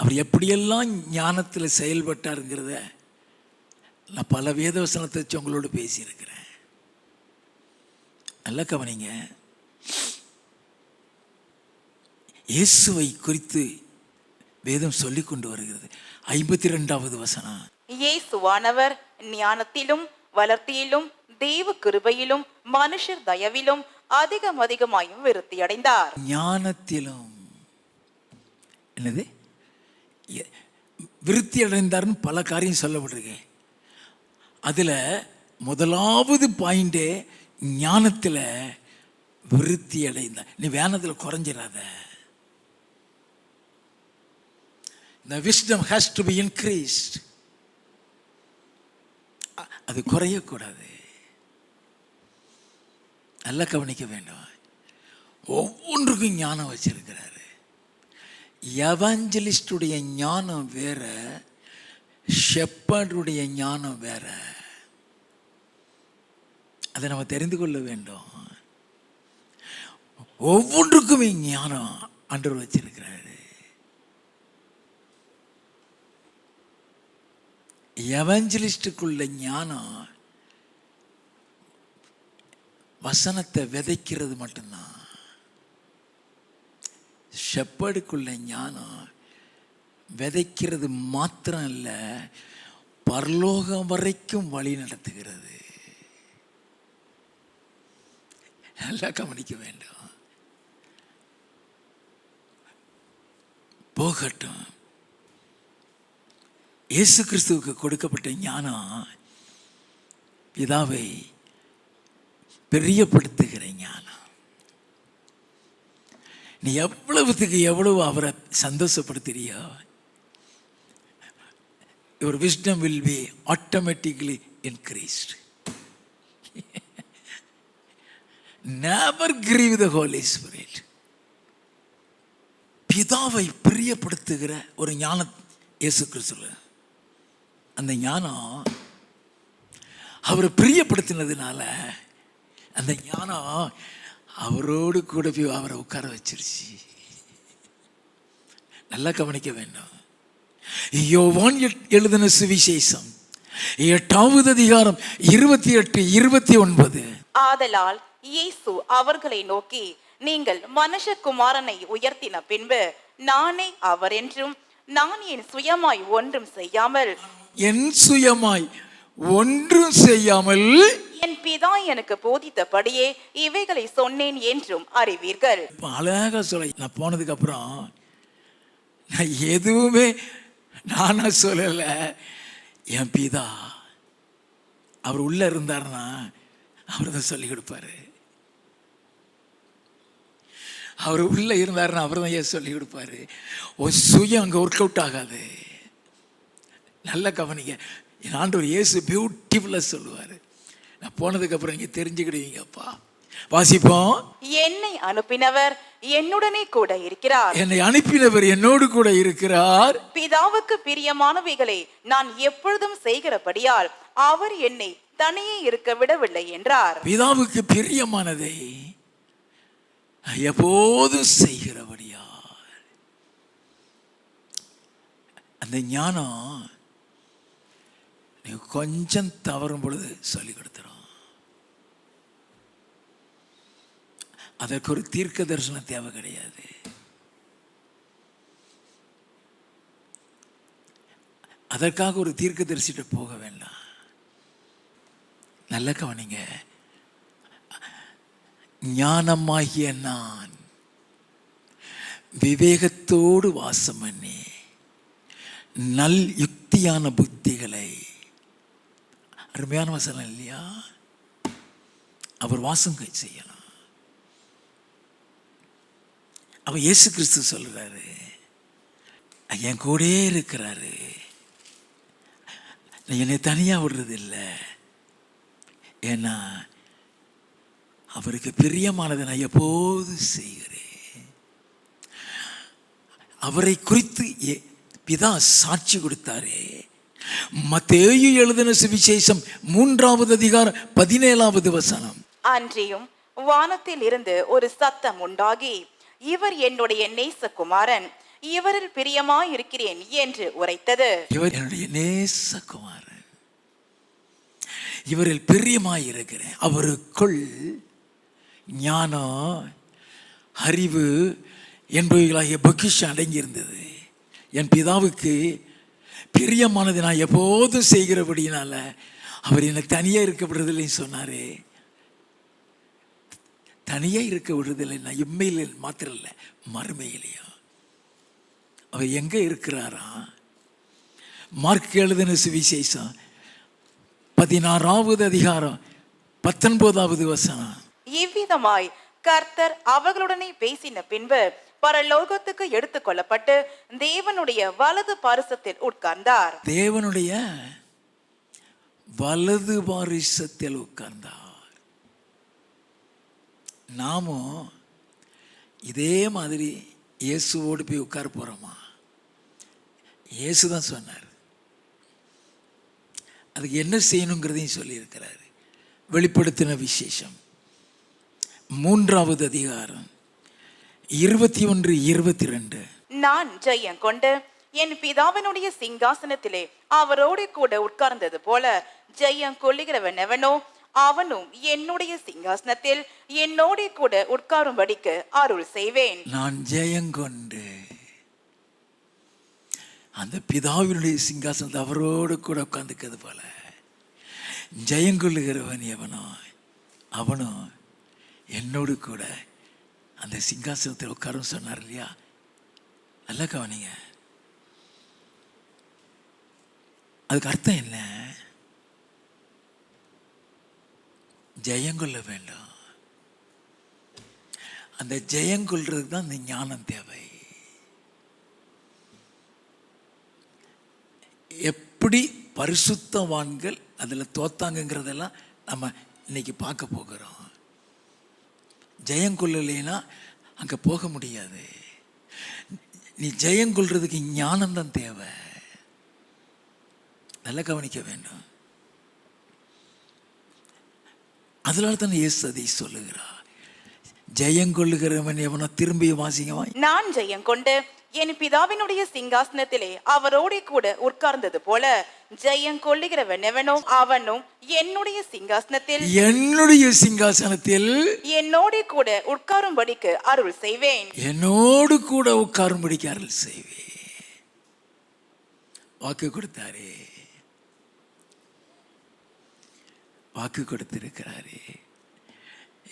அவர் எப்படியெல்லாம் ஞானத்தில் செயல்பட்டாருங்கிறத நான் பல வேதவசனத்தை வச்சு உங்களோடு பேசியிருக்கிறேன். நல்ல கவனிங்க. இயேசுவை குறித்து வேதம் சொல்லிக் கொண்டு வருகிறது. 52வது வசனம். இயேசுவானவர் ஞானத்திலும் வளர்த்தியிலும் தேவ கிருபையிலும் மனுஷர் தயவிலும் அதிகமாயும் விருத்தி அடைந்தார். ஞானத்திலும் என்னது விருத்தி அடைந்தார்னு பல காரியம் சொல்லப்பட்டிருக்கு. அதுல முதலாவது பாயிண்டே ஞானத்துல விருத்தி அடைந்தார். நீ வேணத்துல குறைஞ்சிடாத. The wisdom has to be increased. அது குறையக்கூடாது. நல்லா கவனிக்க வேண்டும். ஒவ்வொன்றுக்கும் ஞானம் வச்சிருக்கிறாரு. எவாஞ்சலிஸ்டுடைய ஞானம் வேற, ஷெப்பர்டுடைய ஞானம் வேற. அதை நம்ம தெரிந்து கொள்ள வேண்டும். ஒவ்வொன்றுக்குமே ஞானம் ஆண்டவர் வச்சிருக்கிறாரு. எவாஞ்சலிஸ்டுக்குள்ள ஞானம் வசனத்தை விதைக்கிறது மட்டும்தான். ஷெப்பர்டுக்குள்ள ஞானம் விதைக்கிறது மாத்திரம் இல்ல, பரலோகம் வரைக்கும் வழி நடத்துகிறது. நல்லா கவனிக்க வேண்டும். போகட்டும். இயேசு கிறிஸ்துவுக்கு கொடுக்கப்பட்ட ஞானம் பிதாவை பிரியப்படுத்துகிற ஞானம். நீ எவ்வளவுக்கு எவ்வளவு அவரை சந்தோஷப்படுத்துறியோ, your wisdom will be automatically increased. Never grieve the Holy Spirit. பிதாவை பிரியப்படுத்துகிற ஒரு ஞானம் இயேசு கிறிஸ்துவ. அந்த ஞானம் அவரை பிரியப்படுத்தினதுனால அந்த ஞானம் அவரோடு கூட போய் அவரை உட்கார வச்சிருச்சு. நல்லா கவனிக்க வேண்டும். யோவான் எழுதின சுவிசேஷம் 8வது அதிகாரம் 28, 29. ஆதலால் இயேசு அவர்களை நோக்கி, நீங்கள் மனுஷகுமாரனை உயர்த்தின பின்பு நானே அவர் என்றும், நான் என் சுயமாய் ஒன்றும் செய்யாமல் என் பிதா எனக்கு போதித்தபடியே இவைகளை சொன்னேன் என்றும் அறிவீர்கள். அழகா சொல்ல. நான் போனதுக்கு அப்புறம் நான் எதுவுமே நானா சொல்லல. என் பிதா அவர் உள்ள இருந்தாருன்னா அவர் தான் சொல்லி கொடுப்பாரு. அவர் உள்ள இருந்தாருன்னா அவர் தான் ஏன் சொல்லி கொடுப்பாரு. ஒரு சுயம் அங்கே ஒர்க் அவுட் ஆகாது. நல்ல கவனிங்க. என் ஆண்டவர் இயேசு பியூட்டிஃபுல்லாக சொல்லுவார். நான் போனதுக்கு அப்புறம் நீங்க தெரிஞ்சுக்கிடுவீங்கப்பா. வாசிப்போம். என்னை அனுப்பினவர் என்னுடனே கூட இருக்கிறார். என்னை அனுப்பினவர் என்னோடு கூட இருக்கிறார். பிதாவுக்கு பிரியமானவைகளை நான் எப்பொழுதும் செய்கிறபடியால் அவர் என்னை தனியே இருக்க விடவில்லை என்றார். பிதாவுக்கு பிரியமானதை எப்போதும் செய்கிறபடியால் அந்த ஞானம் நீ கொஞ்சம் தவறும் பொழுது சொல்லி கொடுத்துரும். அதற்கு ஒரு தீர்க்க தரிசனம் தேவை கிடையாது. அதற்காக ஒரு தீர்க்க தரிசிட்டு போக வேண்டாம். நல்ல கவனிங்க. ஞானமாகிய நான் விவேகத்தோடு வாசம் பண்ணி நல் யுக்தியான புத்திகளை, அருமையான வசனம் இல்லையா? அவர் வாசம் செய்யலாம். அவர் இயேசு கிறிஸ்து சொல்றாரு, என் கூடயே இருக்கிறாரு, என்னை தனியா விடுறது இல்லை. ஏன்னா அவருக்கு பிரியமானதை நான் எப்போது செய்கிறேன். அவரை குறித்து பிதா சாட்சி கொடுத்தாரே. மத்தேயு எழுதின சுவிசேஷம் 3வது அதிகாரம் 17வது வசனம். அன்றியும் வானத்தில் இருந்து ஒரு சத்தம் உண்டாகி, இவர் என்னுடைய நேசகுமாரன், இவரில் பிரியமாய் இருக்கிறேன் என்று உரைத்தது. இவர் என்னுடைய நேசகுமாரன், இவரில் பிரியமாய் இருக்கிறேன். அவருக்குள் ஞானம், அறிவு என்பவைகளாகிய பொக்கிஷம் அடங்கி இருந்தது. என் பிதாவுக்கு பிரியமானது நான் எப்போதும் செய்கிறபடினால அவர் என்னை தனியாக இருக்க விடுறதில்லைன்னு சொன்னார். தனியாக இருக்க விடுறதில்லை. நான் இம்மையில் மாத்திரம் இல்லை, மறுமையிலையும். அவர் எங்கே இருக்கிறாரா? மார்க் எழுதின சுவிசேஷம் 16வது அதிகாரம் 19வது வசனம். இவ்விதமாய் கர்த்தர் அவர்களுடனே பேசின பின்பு பரலோகத்துக்கு எடுத்துக் கொள்ளப்பட்டு தேவனுடைய வலது பாரிசத்தில் உட்கார்ந்தார். தேவனுடைய வலது பாரிசத்தில் உட்கார்ந்தார். நாமும் இதே மாதிரி இயேசுவோடு போய் உட்கார போறோமா? இயேசு தான் சொன்னார். அதுக்கு என்ன செய்யணுங்கிறதையும் சொல்லியிருக்கிறார். வெளிப்படுத்தின விசேஷம் 3வது அதிகாரம் 21, 22. நான் ஜெயம் கொண்டு என் பிதாவினுடைய சிங்காசனத்திலே அவரோடு கூட உட்கார்ந்தது போல ஜெயம் கொள்ளுகிறவன் எவனோ அவனும் என்னுடைய சிங்காசனத்தில் என்னோட கூட உட்காரும்படிக்கு அருள் செய்வேன். நான் ஜெயங்கொண்டு அந்த பிதாவினுடைய சிங்காசனத்தை அவரோடு கூட உட்கார்ந்துக்கிறது போல ஜெயங்கொள்ளுகிறவன் எவனோ அவனும் என்னோடு கூட அந்த சிங்காசனத்தில் உட்காரும் சொன்னார் இல்லையா? நல்லா கவனிங்க. அதுக்கு அர்த்தம் என்ன? ஜெயங்கொள்ள வேண்டும். அந்த ஜெயங்கொள்றதுக்கு தான் அந்த ஞானம் தேவை. எப்படி பரிசுத்தவான்கள் அதில் தோத்தாங்கிறதெல்லாம் நம்ம இன்னைக்கு பார்க்க போகிறோம். ஜெயங்கொள்ளலைன்னா அங்கே போக முடியாது. நீ ஜெயங்கொள்றதுக்கு ஞானம்தான் தேவை. நல்லா கவனிக்க வேண்டும். அதனால தான் இயேசு அதை சொல்லுகிறார். ஜெயங்கொள்ளுகிறவன் எவனோ திரும்பி வாசிங்கவா. நான் ஜெயம் கொண்டு என் பிதாவினுடைய சிங்காசனத்திலே அவரோட கூட உட்கார்ந்தது போல ஜெயம் கொள்ளுகிறவன் எவனோ அவனும் என்னுடைய சிங்காசனத்தில் என்னோட கூட உட்காரும்படிக்கு அருள் செய்வேன். என்னோடு கூட உட்காரும்படிக்கு அருள் செய்வேன். வாக்கு கொடுத்தாரே, வாக்கு கொடுத்திருக்கிறாரே.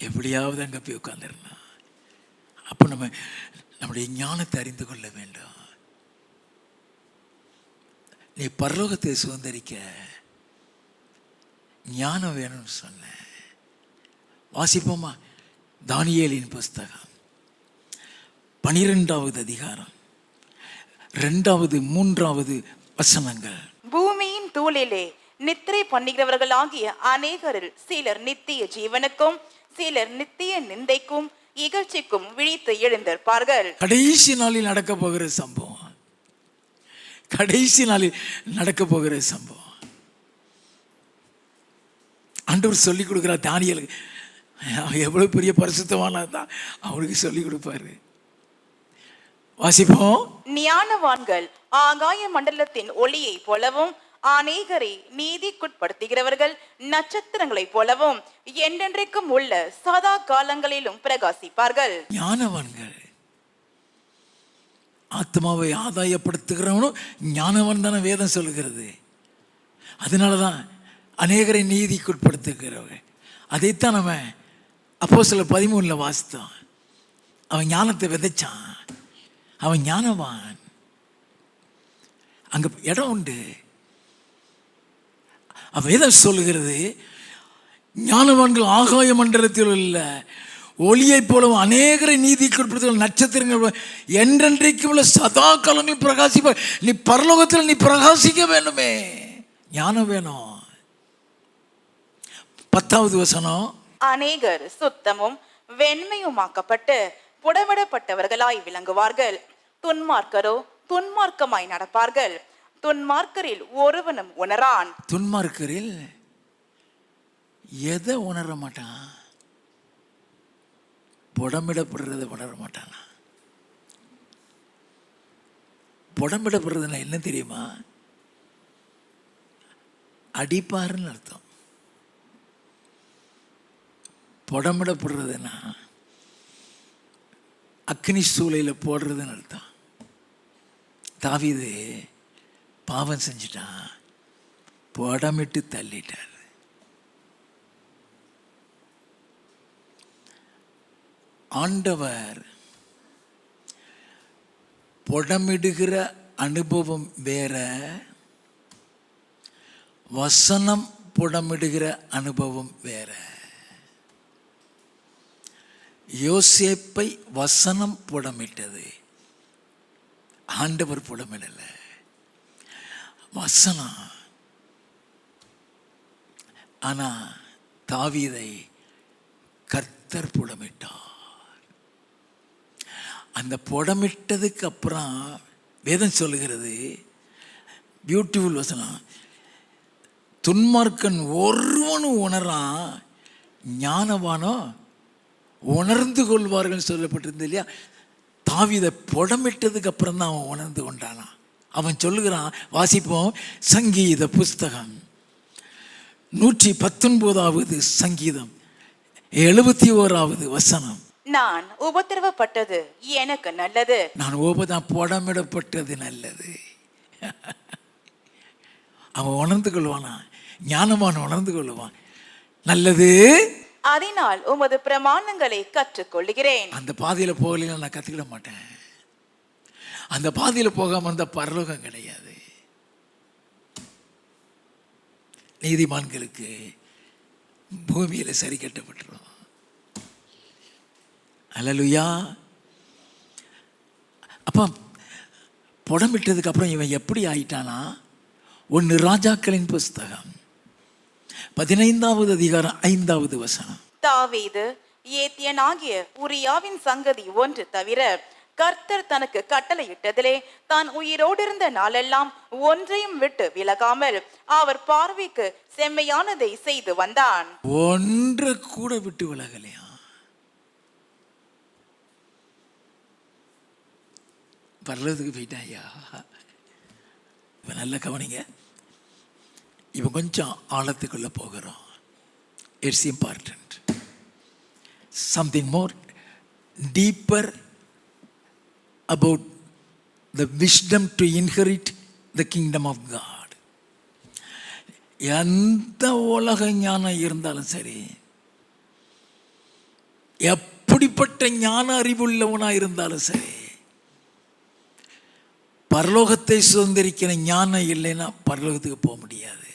எப்படியாவது அங்க போய் உட்கார்ந்துடலாம். அப்போ நம்முடைய ஞானத்தை அறிந்து கொள்ள வேண்டும். நீ பரலோகத்தை சுதந்திரிக்க ஞானம் வேணும்னு சொன்ன. வாசிப்போமா? தானியேலின் புஸ்தகம் 12வது அதிகாரம் 2வது 3வது வசனங்கள். பூமியின் தூளிலே நித்திரை பண்ணுகிறவர்களாகிய அநேகரில் சிலர் நித்திய ஜீவனுக்கும் சிலர் நித்திய நிந்தைக்கும் இகழ்ச்சிக்கும் விழித்து எழுந்திருப்பார்கள். கடைசி நாளில் நடக்க போகிற சம்பவம். கடைசி நாளில் நடக்க போகிற சம்பவம் ஆண்டவர் சொல்லி கொடுக்கிறார் தானியேலுக்கு. எவ்வளவு பெரிய பரிசுத்தவானா தான் அவனுக்கு சொல்லி கொடுப்பாரு. வாசிப்போம். ஞானவான்கள் ஆகாய மண்டலத்தின் ஒளியை போலவும் அநேகரை நீதிக்குட்படுத்துகிறவர்கள் நட்சத்திரங்களைப் போலவும் என்றென்றைக்கும் உள்ள சதா காலங்களிலும் பிரகாசிப்பார்கள். ஞானவான்கள், ஆத்மாவை ஆதாயப்படுத்துகிறவனும் ஞானவன் தானே வேதம் சொல்லுகிறது. அதனாலதான் அநேகரை நீதிக்குட்படுத்துகிறவங்க. அதைத்தான் நம்ம அப்போஸ்தலர் 13 வாசித்தோம். அவன் ஞானத்தை விதைச்சான், அவன் ஞானவான். அங்க இடம் உண்டு. வேதம் சொல்லுகிறது, ஞானவான்கள் ஆகாய மண்டலத்தில் உள்ள ஒளியை போலவும் அநேகரை நீதிக்குட்படுத்துகிற நட்சத்திரங்கள் என்றென்றைக்கும் உள்ள சதா காலங்களில் பிரகாசிப்ப. நீ பரலோகத்தில் நீ பிரகாசிக்க வேண்டுமே, ஞானம் வேணும். 10வது வசனம், அநேகர் சுத்தமும் வெண்மையுமாக்கப்பட்டு புடமிடப்பட்டவர்களாய் விளங்குவார்கள். துன்மார்க்கரோ துன்மார்க்கமாய் நடப்பார்கள். துன்மார்க்கரில் ஒருவனும் உணரான். துன்மார்க்கரில் எதை உணர மாட்டான்? புடமிடப்படுறதை உணர மாட்டானா? புடமிடப்படுறதுன்னா என்ன தெரியுமா? அடிப்பாருன்னு அர்த்தம். புடமிடப்படுறதுன்னா அக்னி சூளையில் போடுறதுன்னு அர்த்தம். தாவீது பாவம் செஞ்சிட்டான், புடமிட்டு தள்ளிட்டார். ஆண்டவர் புடமிடுகிற அனுபவம் வேற, வசனம் புடமிடுகிற அனுபவம் வேற. யோசேப்பை வசனம் புடமிட்டது, ஆண்டவர் புடமிடல. வசனம். ஆனா தாவீதை கர்த்தர் புடமிட்டார். அந்த புடமிட்டதுக்கு அப்புறம் வேதம் சொல்லுகிறது, பியூட்டிஃபுல் வசனம், துன்மார்க்கன் ஒருவனும் உணரான், ஞானவானோ உணர்ந்து கொள்வார்கள் சொல்லப்பட்டிருந்தது இல்லையா? தாவீதை புடமிட்டதுக்கு அப்புறம் தான் அவன் உணர்ந்து கொண்டானா. அவன் சொல்லுகிறான், வாசிப்போம், சங்கீத புஸ்தகம் 119வது சங்கீதம் 71வது வசனம். நான் உபத்திரவப்பட்டது எனக்கு நல்லது. நான் புடமிடப்பட்டது நல்லது. அவன் உணர்ந்து கொள்வானா, ஞானமான உணர்ந்து கொள்வான், நல்லது. அதனால் உமது பிரமாணங்களை கற்றுக்கொள்கிறேன். அந்த பாதையில போகலைன்னா நான் கத்துக்கிட மாட்டேன். அந்த பாதையில போகாம இருந்த பரலோகம் கிடையாது. நீதிமான்களுக்கு பூமியில சரி கட்டப்பட்டுரும். அல்லேலூயா. அப்ப புடமிட்டதுக்கு அப்புறம் இவன் எப்படி ஆயிட்டானா? 1 ராஜாக்களின் புஸ்தகம் 15வது அதிகாரம் 5வது வசனம். தாவீது ஏத்தியனாகிய உரியாவின் சங்கதி ஒன்று தவிர கர்த்தர் தனக்கு கட்டளையிட்டதிலே தான் உயிரோடு இருந்த நாளெல்லாம் ஒன்றையும் விட்டு விலகாமல் அவர் பார்வைக்கு செம்மையானதை செய்து வந்தான். ஒன்றை கூட விட்டு விலகலையா? பரலோகத்துக்கு போயிட்டாயா? இப்ப நல்ல கவனிங்க, இவன் கொஞ்சம் ஆழத்துக்குள்ள போகிறோம். It's important. Something more deeper about the wisdom to inherit the kingdom of God. எந்த உலக ஞானம் இருந்தாலும் சரி, எப்படிப்பட்ட ஞான அறிவுள்ளவனா இருந்தாலும் சரி, பரலோகத்தை சுதந்திரிக்கிற ஞானம் இல்லைன்னா பரலோகத்துக்கு போக முடியாது.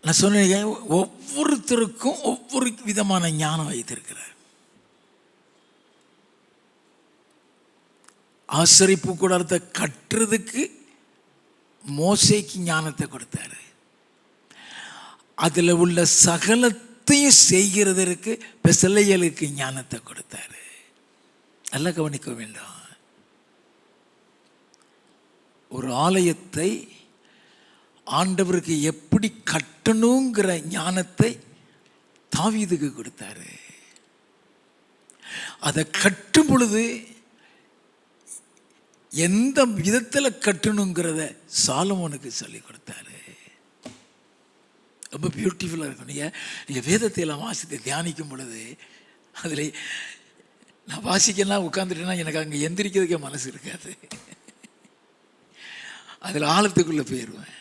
நான் சொன்னேன், ஒவ்வொருத்தருக்கும் ஒவ்வொரு விதமான ஞானம் வைத்திருக்கிறார். ஆசரிப்பு கூடாரத்தை கட்டுறதுக்கு மோசேக்கு ஞானத்தை கொடுத்தாரு. அதில் உள்ள சகலத்தையும் செய்கிறதற்கு பெசலேயலுக்கு ஞானத்தை கொடுத்தாரு. நல்லா கவனிக்க வேண்டும். ஒரு ஆலயத்தை ஆண்டவருக்கு எப்படி கட்டணுங்கிற ஞானத்தை தாவீதுக்கு கொடுத்தாரு. அதை கட்டும் பொழுது எந்த விதத்தில் கட்டணுங்கிறத சாலமோனுக்கு சொல்லி கொடுத்தாரு. ரொம்ப பியூட்டிஃபுல்லாக இருக்கும். நீங்கள் வேதத்தை எல்லாம் வாசித்து தியானிக்கும் பொழுது அதில் நான் வாசிக்கலாம் உட்காந்துட்டேன்னா எனக்கு அங்கே எந்திரிக்கிறதுக்கே மனசு இருக்காது. அதில் ஆழத்துக்குள்ளே போயிடுவேன்.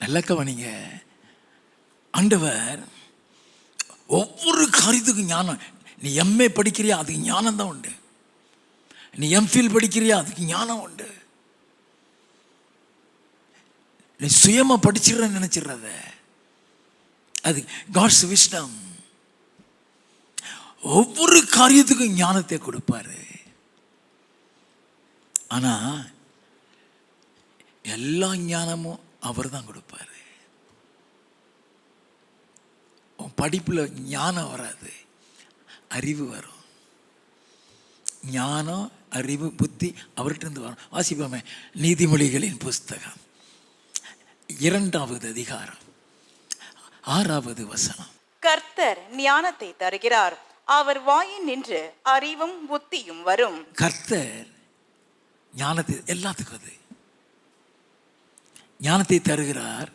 நல்ல கவனிங்க. ஆண்டவர் ஒவ்வொரு காரியத்துக்கும் ஞானம். நீ எம்ஏ படிக்கிறியா, அதுக்கு ஞானம் தான் உண்டு. நீ எம்ஃபில் படிக்கிறியா, அதுக்கு ஞானம் உண்டு. நீ சுயமாக படிச்சிடறன்னு நினச்சிடுறத, அது காட்ஸ் விஸ்டம். ஒவ்வொரு காரியத்துக்கும் ஞானத்தை கொடுப்பாரு. ஆனால் எல்லா ஞானமும் அவர் தான் கொடுப்பாரு. உன் படிப்பில் ஞானம் வராது, அறிவு வரும். ஞானம், அறிவு, புத்தி அவர்கிட்ட வரும். வாசிப்போமே நீதிமொழிகளின் புஸ்தகம் 2வது அதிகாரம் 6வது வசனம். கர்த்தர் ஞானத்தை தருகிறார், அவர் வாயின் நின்று அறிவும் புத்தியும் வரும். கர்த்தர் ஞானத்தை, எல்லாத்துக்கும் அது ஞானத்தை தருகிறார்.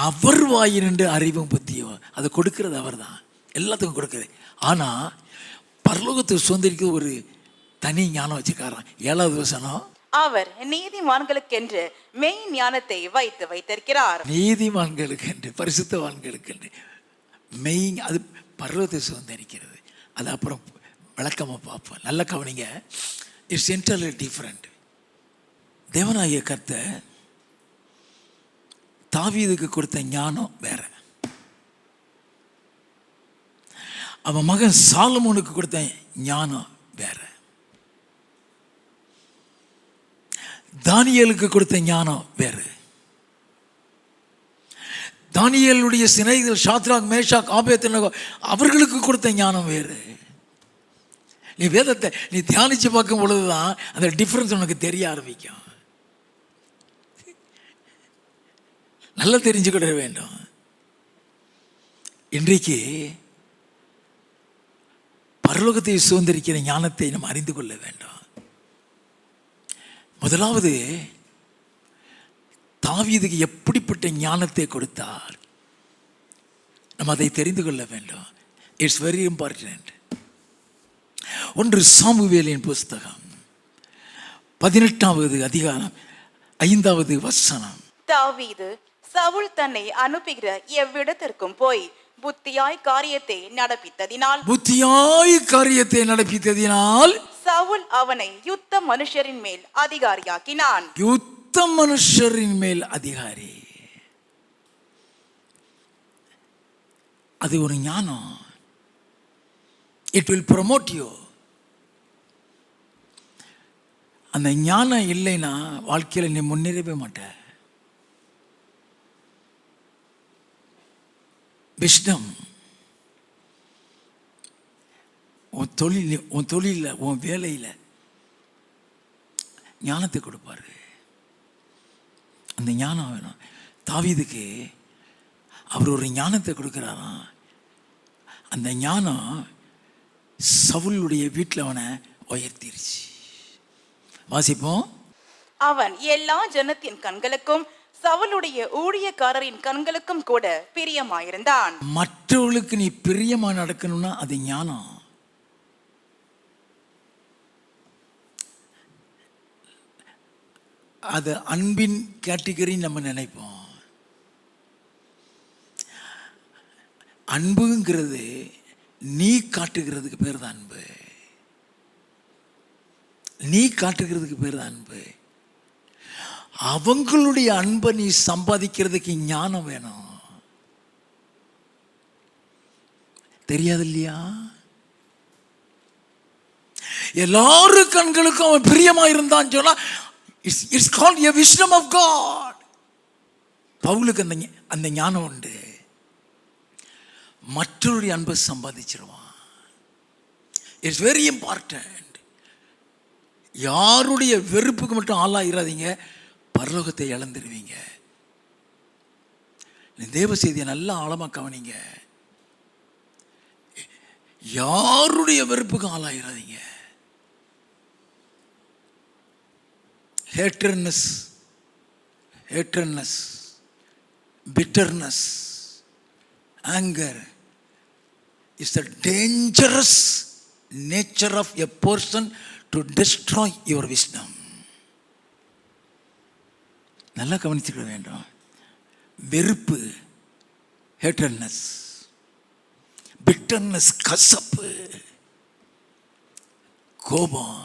அவர் வாயினின்று அறிவும் புத்தியும், அதை கொடுக்கிறது அவர் தான், எல்லாத்துக்கும் கொடுக்குறது. ஆனால் பரலோகத்தை சுதந்திரிக்க ஒரு தனி ஞானம் வச்சுக்காரான். 7வது வசனம். அவர் நீதிமான்களுக்கென்று மெய் ஞானத்தை வைத்திருக்கிறார். நீதிமான்களுக்கு என்று, பரிசுத்தவான்களுக்கு என்று மெய், அது பரலோகத்தை சுதந்திரிக்கிறது. அது அப்புறம் விளக்கமாக பார்ப்போம். நல்ல கவனிங்க. It's என்டர்லி different. தேவனாகிய கர்த்தர் தாவீதுக்கு கொடுத்த ஞானம் வேற, அவன் மகன் சாலமோனுக்கு கொடுத்த ஞானம் வேற, தானியேலுக்கு கொடுத்த ஞானம் வேறு. தானியேலுடைய சிநேகிதர் சாத்ராக், மேஷாக், ஆபேத்நேகோ அவர்களுக்கு கொடுத்த ஞானம் வேறு. நீ வேதத்தை நீ தியானிச்சு பார்க்கும் பொழுதுதான் அந்த டிஃப்ரென்ஸ் உனக்கு தெரிய ஆரம்பிக்கும். நல்லா தெரிஞ்சுக்கிட வேண்டும். இன்றைக்கு பரலோகத்தை சுதந்திரிக்கிற ஞானத்தை நம்ம அறிந்து கொள்ள வேண்டும். முதலாவது, தாவீதுக்கு எப்படிப்பட்ட ஞானத்தை கொடுத்தார், நம்ம அதை தெரிந்து கொள்ள வேண்டும். It's very important. 1 சாமுவேலின் புஸ்தகம் 18வது அதிகாரம் 5வது வசனம். தாவீது சவுல் தன்னை அனுப்புகிற எவ்விடத்திற்கும் போய் புத்தியாய் காரியத்தை நடப்பித்ததினால் சவுல் அவனை யுத்த மனுஷரின் மேல் அதிகாரியாக்கினான். யுத்த மனுஷரின் மேல் அதிகாரி, அது ஒரு ஞானம். It will promote you. அந்த ஞானம் இல்லைன்னா வாழ்க்கையில் நீ முன்னேறவே மாட்ட. விஷ்டம் உன் தொழிலில் உன் வேலையில் ஞானத்தை கொடுப்பாரு. அந்த ஞானம் வேணும். தாவீதுக்கு அவர் ஒரு ஞானத்தை கொடுக்குறாராம். அந்த ஞானம் சவுலுடைய வீட்டில் அவனை உயர்த்திருச்சு. வாசிப்போம். அவன் எல்லா ஜனத்தின் கண்களுக்கும் சவுலுடைய ஊழியக்காரரின் கண்களுக்கும் கூட பிரியமாயிருந்தான். மற்றவர்களுக்கு நீ பிரியமா நடக்கணும்னா அது ஞானம். அது அன்பின் கேட்டகரி நம்ம நினைப்போம். அன்புங்கிறது நீ காட்டுகிறதுக்கு பேர் தான் அன்பு. நீ காட்டுகிறதுக்கு பேர் தான் அன்பு. அவங்களுடைய அன்பை நீ சம்பாதிக்கிறதுக்கு ஞானம் வேணும். தெரியாது இல்லையா? எல்லாரும் கண்களுக்கும் அவன் பிரியமா இருந்தான்னு சொன்னா it's called a wisdom of God. பவுலுக்கு அந்த ஞானம் உண்டு. மற்றவருடைய அன்பை சம்பாதிச்சிருவான். It's very important. யாருடைய வெறுப்புக்கு மட்டும் ஆளாயிராதீங்க, பரலோகத்தை இழந்துருவீங்க. தேவ செய்தியை நல்லா ஆழமாக கவனிங்க. யாருடைய வெறுப்புக்கு ஆளாயிராதீங்க. ஹேட்டர்னஸ், bitterness, anger is the dangerous nature of a person to destroy your wisdom. நல்லா கவனிச்சுக்க வேண்டும். வெறுப்பு, ஹேட்டர்னஸ், bitterness, கசப்பு, கோபம்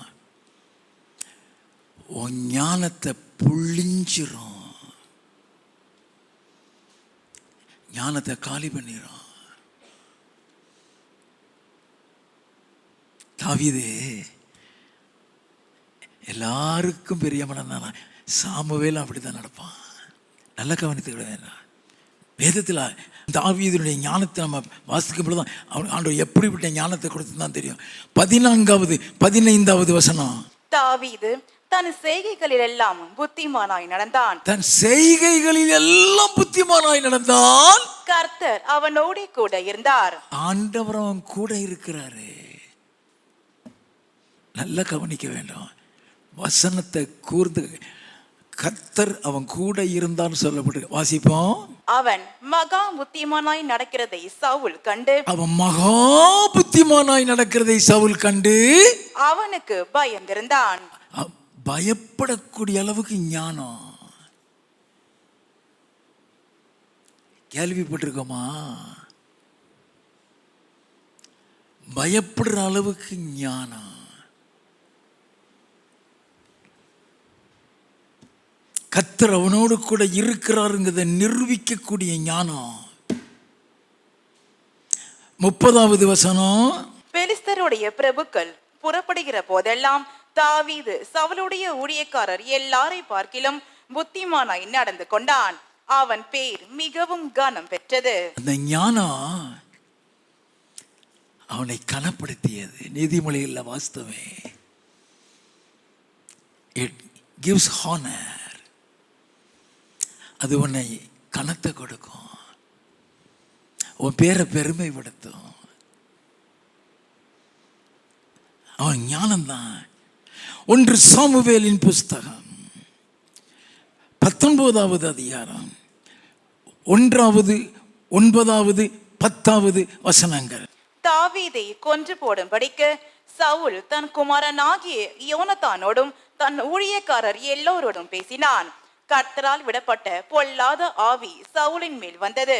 உன் ஞானத்தை புழிஞ்சிரும், ஞானத்தை காலி பண்ணிடும். தாவீது எல்லாருக்கும் பெரிய மனம் தானா, சாமுவேலும் அப்படித்தான் நடப்பான். நல்லா கவனித்துக்கிட வேண்டாம். வேதத்தில் தாவீதுடைய ஞானத்தை நம்ம வாசிக்கும் பொழுது தான் அவன் ஆண்டவர் எப்படிப்பட்ட ஞானத்தை கொடுத்து தான் தெரியும். 14வது 15வது வசனம். தாவீது தன் செய்கைகளில் எல்லாம் புத்திமானாய் நடந்தான். தன் செய்கைகளில் எல்லாம் புத்திமானாய் நடந்தான். கர்த்தர் அவனோட கூட இருந்தார். ஆண்டவர் அவன் கூட இருக்கிறாரு. நல்லா கவனிக்க வேண்டும். வசனத்தை கூர்ந்து கர்த்தர் அவன் கூட இருந்தான்னு சொல்லப்பட்டு வாசிப்போம். அவன் மகா புத்திமானாய் நடக்கிறதை சவுல் கண்டு, அவன் மகா புத்திமானாய் நடக்கிறதை சவுல் கண்டு அவனுக்கு பயந்திருந்தான். பயப்படக்கூடிய அளவுக்கு ஞானம். கேள்விப்பட்டிருக்கோமா? பயப்படுற அளவுக்கு ஞானம். கர்த்தர் அவனோடு கூட இருக்கிறாருங்கிறத நிரூபிக்கக்கூடிய ஞானம். 30வது வசனம். பெலிஸ்தருடைய பிரபுக்கள் புறப்படுகிற போதெல்லாம் தாவீது சவுலுடைய ஊழியக்காரர் எல்லாரை பார்க்கிலும் புத்திமானாய் நடந்து கொண்டான். அவன் பேர் மிகவும் கனம் பெற்றது. அந்த ஞானம் அவனை கனப்படுத்தியது. நீதிமொழிகளில் வாஸ்தவே. It gives honour. அது உன்னை கனத்தை கொடுக்கும், உன் பேரை பெருமைப்படுத்தும். அவன் ஞானம்தான். 1 சாமுவேலின் புஸ்தகம் 19வது அதிகாரம் 1வது 9வது 10வது வசனங்கள். தாவீதை கொன்று போடும்படிக்கு சவுல் தன் குமாரனாகிய யோனத்தானோடும் தன் ஊழியக்காரர் எல்லோரோடும் பேசினான். கர்த்தரால் விடப்பட்ட பொல்லாத ஆவி சவுலின் மேல் வந்தது.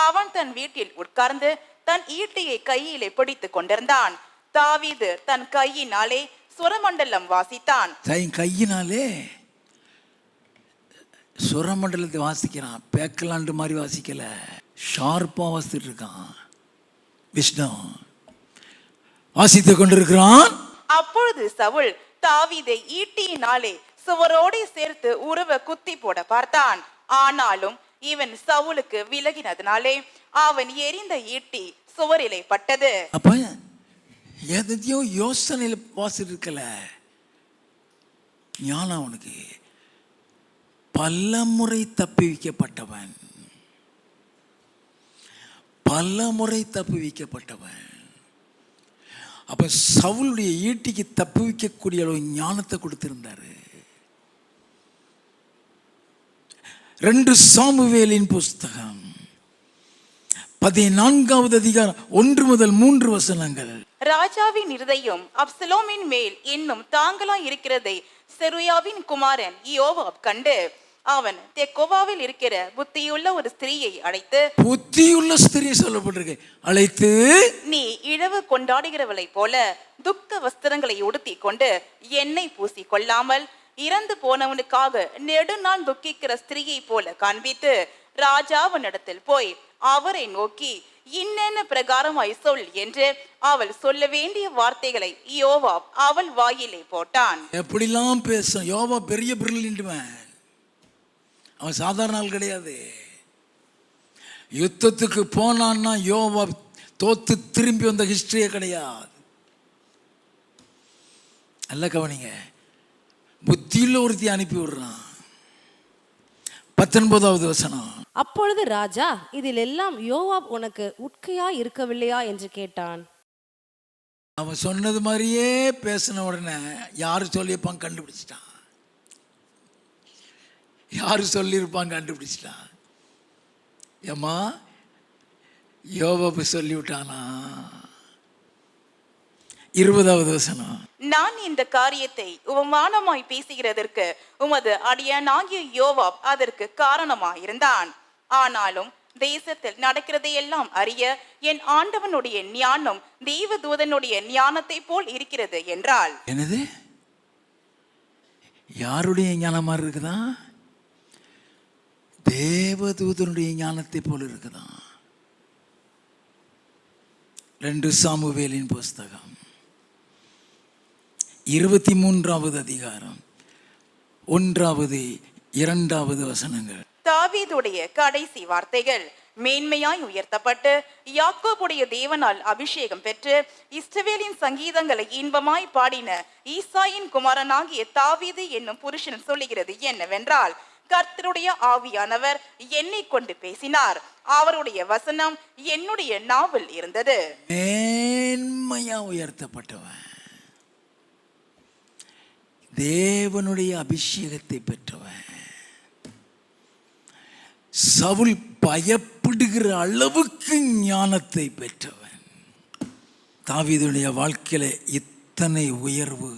அவன் தன் வீட்டில் உட்கார்ந்து தன் ஈட்டியை கையிலே பிடித்துக் கொண்டிருந்தான். தாவீது தன் கையினாலே சுரமண்டலம் வாசித்தான். தன் கையினாலே சுரமண்டலத்தை வாசிக்கிறான். பேக்கலாண்டு மாதிரி வாசிக்கல, ஷார்ப்பா வாசித்துட்டு இருக்கான். விஷ்ணு வாசித்துக் கொண்டிருக்கிறான். அப்பொழுது சவுல் தாவீதை ஈட்டியினாலே சுவரோடு சேர்த்து உருவ குத்தி போட பார்த்தான். ஆனாலும் இவன் சவுலுக்கு விலகினதுனாலே அவன் எரிந்த ஈட்டி சுவரிலே பட்டது. அப்ப எதையும் யோசனையில் வாசிட்டு இருக்கல, ஞானம் அவனுக்கு. பல முறை தப்பி வைக்கப்பட்டவன், பல முறை தப்பி வைக்கப்பட்டவன். அப்ப சவுளுடைய ஈட்டிக்கு தப்பி வைக்கக்கூடிய அளவு ஞானத்தை கொடுத்திருந்தாரு. 2 சாமுவேலின் புஸ்தகம் 14வது அதிகாரம் 1 முதல் 3 வசனங்கள். ராஜாவின் இருதயம் அப்சலோமின் மேல் இன்னும் தாங்கலாய் இருக்கிறதை செருயாவின் குமாரன் யோவாப் கண்டு அவன் தெக்கோவாவில் இருக்கிற புத்தியுள்ள ஒரு ஸ்திரீயை அழைத்து, புத்தியுள்ள ஸ்திரீ சொல்லப்பட்டிருக்கு, அழைத்து, நீ இழவு கொண்டாடுகிறவளை போல துக்க வஸ்திரங்களை உடுத்தி கொண்டு எண்ணெய் பூசி கொள்ளாமல் இறந்து போனவனுக்காக நெடுநாள் துக்கிக்கிற ஸ்திரீயை போல காண்பித்து ராஜாவினிடத்தில் போய் அவரை நோக்கி இன்னென்ன பிரகாரமாய் சொல் என்று அவள் சொல்ல வேண்டிய வார்த்தைகளை யோவாப் அவள் வாயிலே போட்டான். எப்படிலாம் பேசும் யோவாப். பெரிய பிரில்லியன்ட்மேன். அவன் சாதாரண ஆள் கிடையாது. யுத்தத்துக்கு போனான்னா யோவாப் தோத்து திரும்பி வந்த ஹிஸ்டரியே கிடையாது. நல்ல கவனிங்க. புத்தியுள்ள ஒருத்தி அனுப்பி விடுறான். 19வது வசனம். அப்பொழுது ராஜா, இதில் எல்லாம் யோவாப் உனக்கு உட்கையா இருக்கவில்லையா என்று கேட்டான். அவன் சொன்னது மாதிரியே பேசின உடனே யார் சொல்லியிருப்பான் கண்டுபிடிச்சிட்டான். யார் சொல்லியிருப்பான் கண்டுபிடிச்சிட்டான். ஏம்மா யோவாபு சொல்லிவிட்டானா? 20வது வசனம். நான் இந்த காரியத்தை உபமானமாய் பேசுகிறதற்கு உமது அடியானாகிய யோவாப் அதற்கு காரணமாயிருந்தான். ஆனாலும் தேசத்தில் நடக்கிறதையெல்லாம் அறிய என் ஆண்டவனுடைய ஞானம் தேவதூதனுடைய ஞானத்தை போல் இருக்கிறது என்றாள். என்னது? யாருடைய ஞானமா இருக்குதா? தேவதூதனுடைய ஞானத்தை போல் இருக்குதான். 2 சாமுவேலின் புஸ்தகம் 23வது அதிகாரம் 1வது 2வது வசனங்கள். தாவீதுடைய கடைசி வார்த்தைகள் மேன்மையாய் உயர்த்தப்பட்டு யாக்கோபுடைய தேவனால் அபிஷேகம் பெற்று இஸ்ரவேலின் சங்கீதங்களை இன்பமாய் பாடின ஈசாயின் குமாரனாகிய தாவீது என்னும் புருஷன் சொல்லுகிறது என்னவென்றால், கர்த்தருடைய ஆவியானவர் என்னை கொண்டு பேசினார், அவருடைய வசனம் என்னுடைய நாவில் இருந்தது. மேன்மையா உயர்த்தப்பட்டவன், தேவனுடைய அபிஷேகத்தை பெற்றவன், சவுல் பயப்படுகிற அளவுக்கு ஞானத்தை பெற்றவன். தாவீதுடைய வாழ்க்கையில இத்தனை உயர்வு,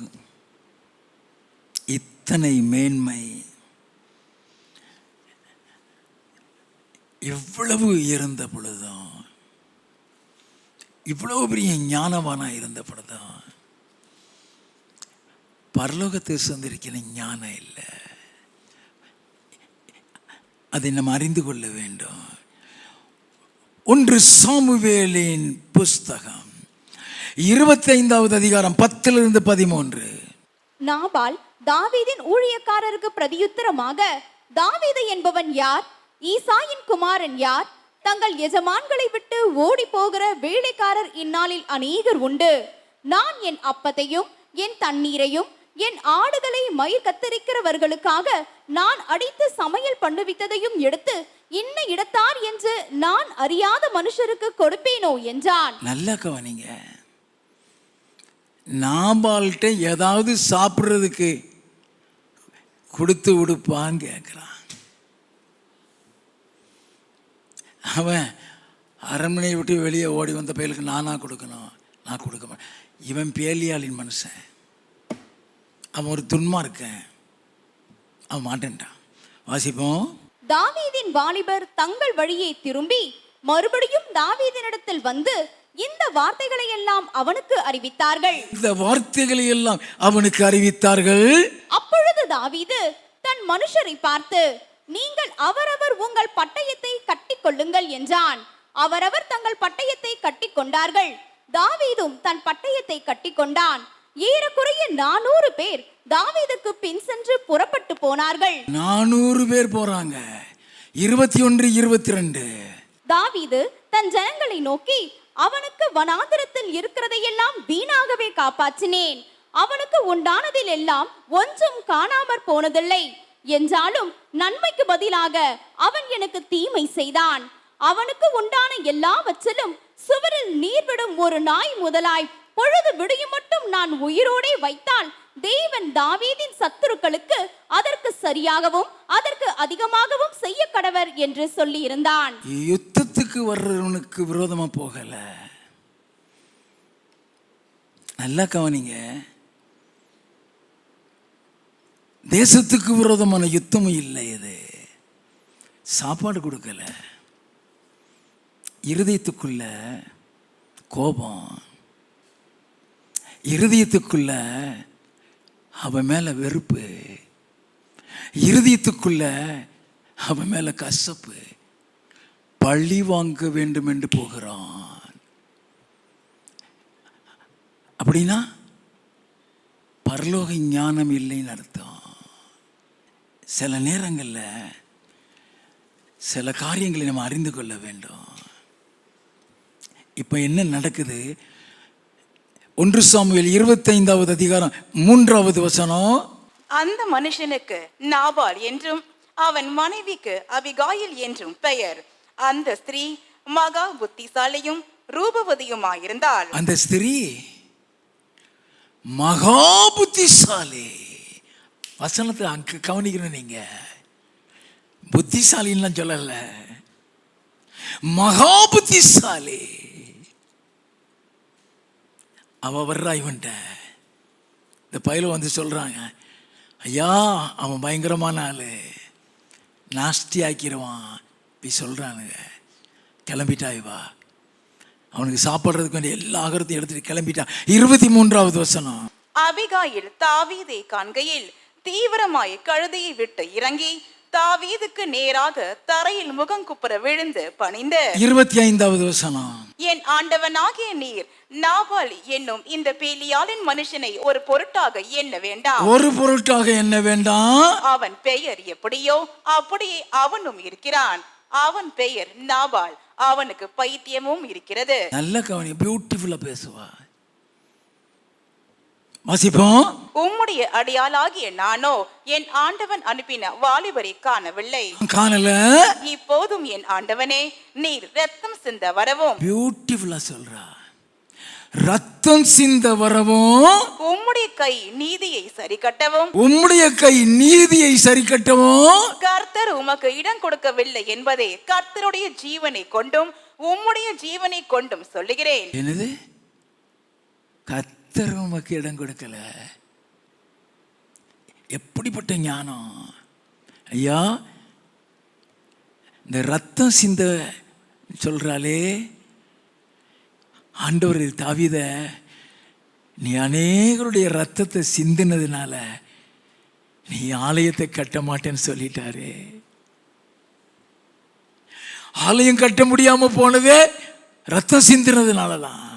இத்தனை மேன்மை, இவ்வளவு இருந்த பொழுதும், இவ்வளவு பெரிய ஞானவானா இருந்த பொழுதும் பரலோகத்தை சொந்திருக்கிற ஞானம் இல்லை. அதை நம்ம அறிந்து கொள்ள வேண்டும். 1 சாமுவேலின் புஸ்தகம் 25வது அதிகாரம் 10லிருந்து 13. நாபால் தாவீதின் ஊழியக்காரருக்கு பிரதியுத்தரமாக, தாவீது என்பவன் யார்? ஈசாயின் குமாரன் யார்? தங்கள் எஜமான்களை விட்டு ஓடி போகிற வேலைக்காரர் இந்நாளில் அநேகர் உண்டு. நான் என் அப்பத்தையும் என் தண்ணீரையும் என் ஆடுகளை மயிர் கத்தரிக்கிறவர்களுக்காக நான் அடித்து சமையல் பண்ணுவித்ததையும் எடுத்து இன்ன இடத்தார் என்று நான் அறியாத மனுஷருக்கு கொடுப்பேனோ என்றான். நல்ல கவனிங்க. நாபால்கிட்ட ஏதாவது சாப்பிட்றதுக்கு கொடுத்து விடுப்பான்னு கேட்குறான். அவன் அரண்மனையை விட்டு வெளியே ஓடி வந்த பையலுக்கு நானாக கொடுக்கணும், நான் கொடுக்க மாட்டேன். இவன் பேலியாளின் மனுஷன், அவன் ஒரு துன்மார்க்கன், அவன் மாட்டேன்ட்டான். வாசிப்போம். தாவீதின் வாலிபர் தங்கள் வழியை திரும்பி மறுபடியும் தாவீதினிடத்தில் வந்து இந்த வார்த்தைகளை எல்லாம் அவனுக்கு அறிவித்தார்கள். இந்த வார்த்தைகளை எல்லாம் அவனுக்கு அறிவித்தார்கள். அப்பொழுது தாவீது தன் மனுஷரை பார்த்து, நீங்கள் அவரவர் உங்கள் பட்டயத்தை கட்டிக் கொள்ளுங்கள் என்றான். அவரவர் தங்கள் பட்டயத்தை கட்டிக் கொண்டார்கள். தாவீதும் தன் பட்டயத்தை கட்டிக் கொண்டான். ஏறக்குறைய 400 பேர் தாவீதுக்கு பின் சென்று புறப்பட்டு போனார்கள். 400 பேர் போறாங்க. 21, 22. தாவீது தன் ஜனங்களை நோக்கி, அவனுக்கு வனாந்திரத்தில் இருக்கிறதையெல்லாம் வீணாகவே காப்பாற்றினேன், அவனுக்கு உண்டானதில் எல்லாம் ஒன்றும் காணாமற் போனதில்லை. என்றாலும் நன்மைக்கு பதிலாக அவன் எனக்கு தீமை செய்தான். அவனுக்கு உண்டான எல்லாவற்றிலும் சுவரில் நீர் விடும் ஒரு நாய் முதலாய் பொழுது விடியும் மட்டும் நான் உயிரோடே வைத்தால் தேவன் தாவீதின் சத்துருக்களுக்கு அதற்கு சரியாகவும் அதற்கு அதிகமாகவும் செய்ய கடவர் என்று சொல்லி இருந்தான். யுத்தத்துக்கு வர்றவனுக்கு விரோதமா போகல. நல்லா கவனிங்க. தேசத்துக்கு விரோதமான யுத்தமும் இல்லை. இது சாப்பாடு கொடுக்கல, இருதயத்துக்குள்ள கோபம், இருதயத்துக்குள்ள அவன் மேல வெறுப்பு, இருதயத்துக்குள்ள அவன் மேல கசப்பு, பழி வாங்க வேண்டும் என்று போகிறான். அப்படின்னா பரலோக ஞானம் இல்லைன்னு அர்த்தம். சில நேரங்களில் சில காரியங்களை நம்ம அறிந்து கொள்ள வேண்டும். இப்போ என்ன நடக்குது? 1 சாமுவேல் 25வது அதிகாரம் 3வது வசனம். அந்த மனுஷனுக்கு நாபால் என்றும் அவன் மனைவிக்கு அபிகாயில் என்றும் பெயர். அந்த ஸ்திரீ மகா புத்திசாலியும் ரூபவதியுமாயிருந்தாள். அந்த ஸ்திரீ மகா புத்திசாலி. வசனத்தை அங்க கவனிக்கணும் நீங்க. புத்திசாலின்லாம் சொல்லல, மகா புத்திசாலி. அவ வர்றா இவன்ட்ட. இந்த பையில வந்து சொல்றாங்க, ஐயா அவன் பயங்கரமான ஆளு, நாஸ்தி ஆக்கிடுவான் இப்படி சொல்றானுங்க. கிளம்பிட்டா இவா. அவனுக்கு சாப்பிட்றதுக்கு வேண்டிய எல்லா ஆகாரத்தையும் எடுத்துட்டு கிளம்பிட்டான். 23வது வசனம். அபிகாயில் தாவீதை காண்கையில் தீவிரமாய் கழுதையை விட்டு இறங்கி தாவீதுக்கு நேராக தரையில் முகங்குப்புற விழுந்து பணிந்து. 25வது வசனம். என் ஆண்டவனாகிய நீர் நாபால் என்னும் இந்த பேலியாளின் மனுஷனை ஒரு பொருட்டாக எண்ண வேண்டாம். ஒரு பொருட்டாக என்ன வேண்டாம். அவன் பெயர் எப்படியோ அப்படியே அவனும் இருக்கிறான். அவன் பெயர் நாபால், அவனுக்கு பைத்தியமும் இருக்கிறது. நல்ல கவனி, பியூட்டிஃபுல்லா பேசுவா. வாசிப்போம். உம்முடைய அடியாளாகிய நானோ என் ஆண்டவன் அனுப்பின வாலிபரை காணவில்லை. காணல. இப்போதும் என் ஆண்டவனே நீர் ரத்தம் சிந்த வரவும். பியூட்டிஃபுல்லா சொல்றா. ரத்தம் சிந்த வரவும், உம்முடைய கை நீதியை சரி கட்டவும், உம்முடைய கை நீதியை சரி கட்டவும், கர்த்தர் உமக்கு இடம் கொடுக்கவில்லை என்பதே கர்த்தருடைய ஜீவனை கொண்டும் உம்முடைய ஜீவனை கொண்டும் சொல்லுகிறேன். என்னது? கர்த்தர் உமக்கு இடம் கொடுக்கல. எப்படிப்பட்ட ஞானம் ஐயா! இந்த ரத்தம் சிந்த சொல்றாளே, ஆண்டவர் தாவீத, நீ அநேகருடைய ரத்தத்தை சிந்தினதுனால நீ ஆலயத்தை கட்ட மாட்டேன்னு சொல்லிட்டாரு. ஆலயம் கட்ட முடியாம போனதே ரத்தம் சிந்தினதுனாலதான்.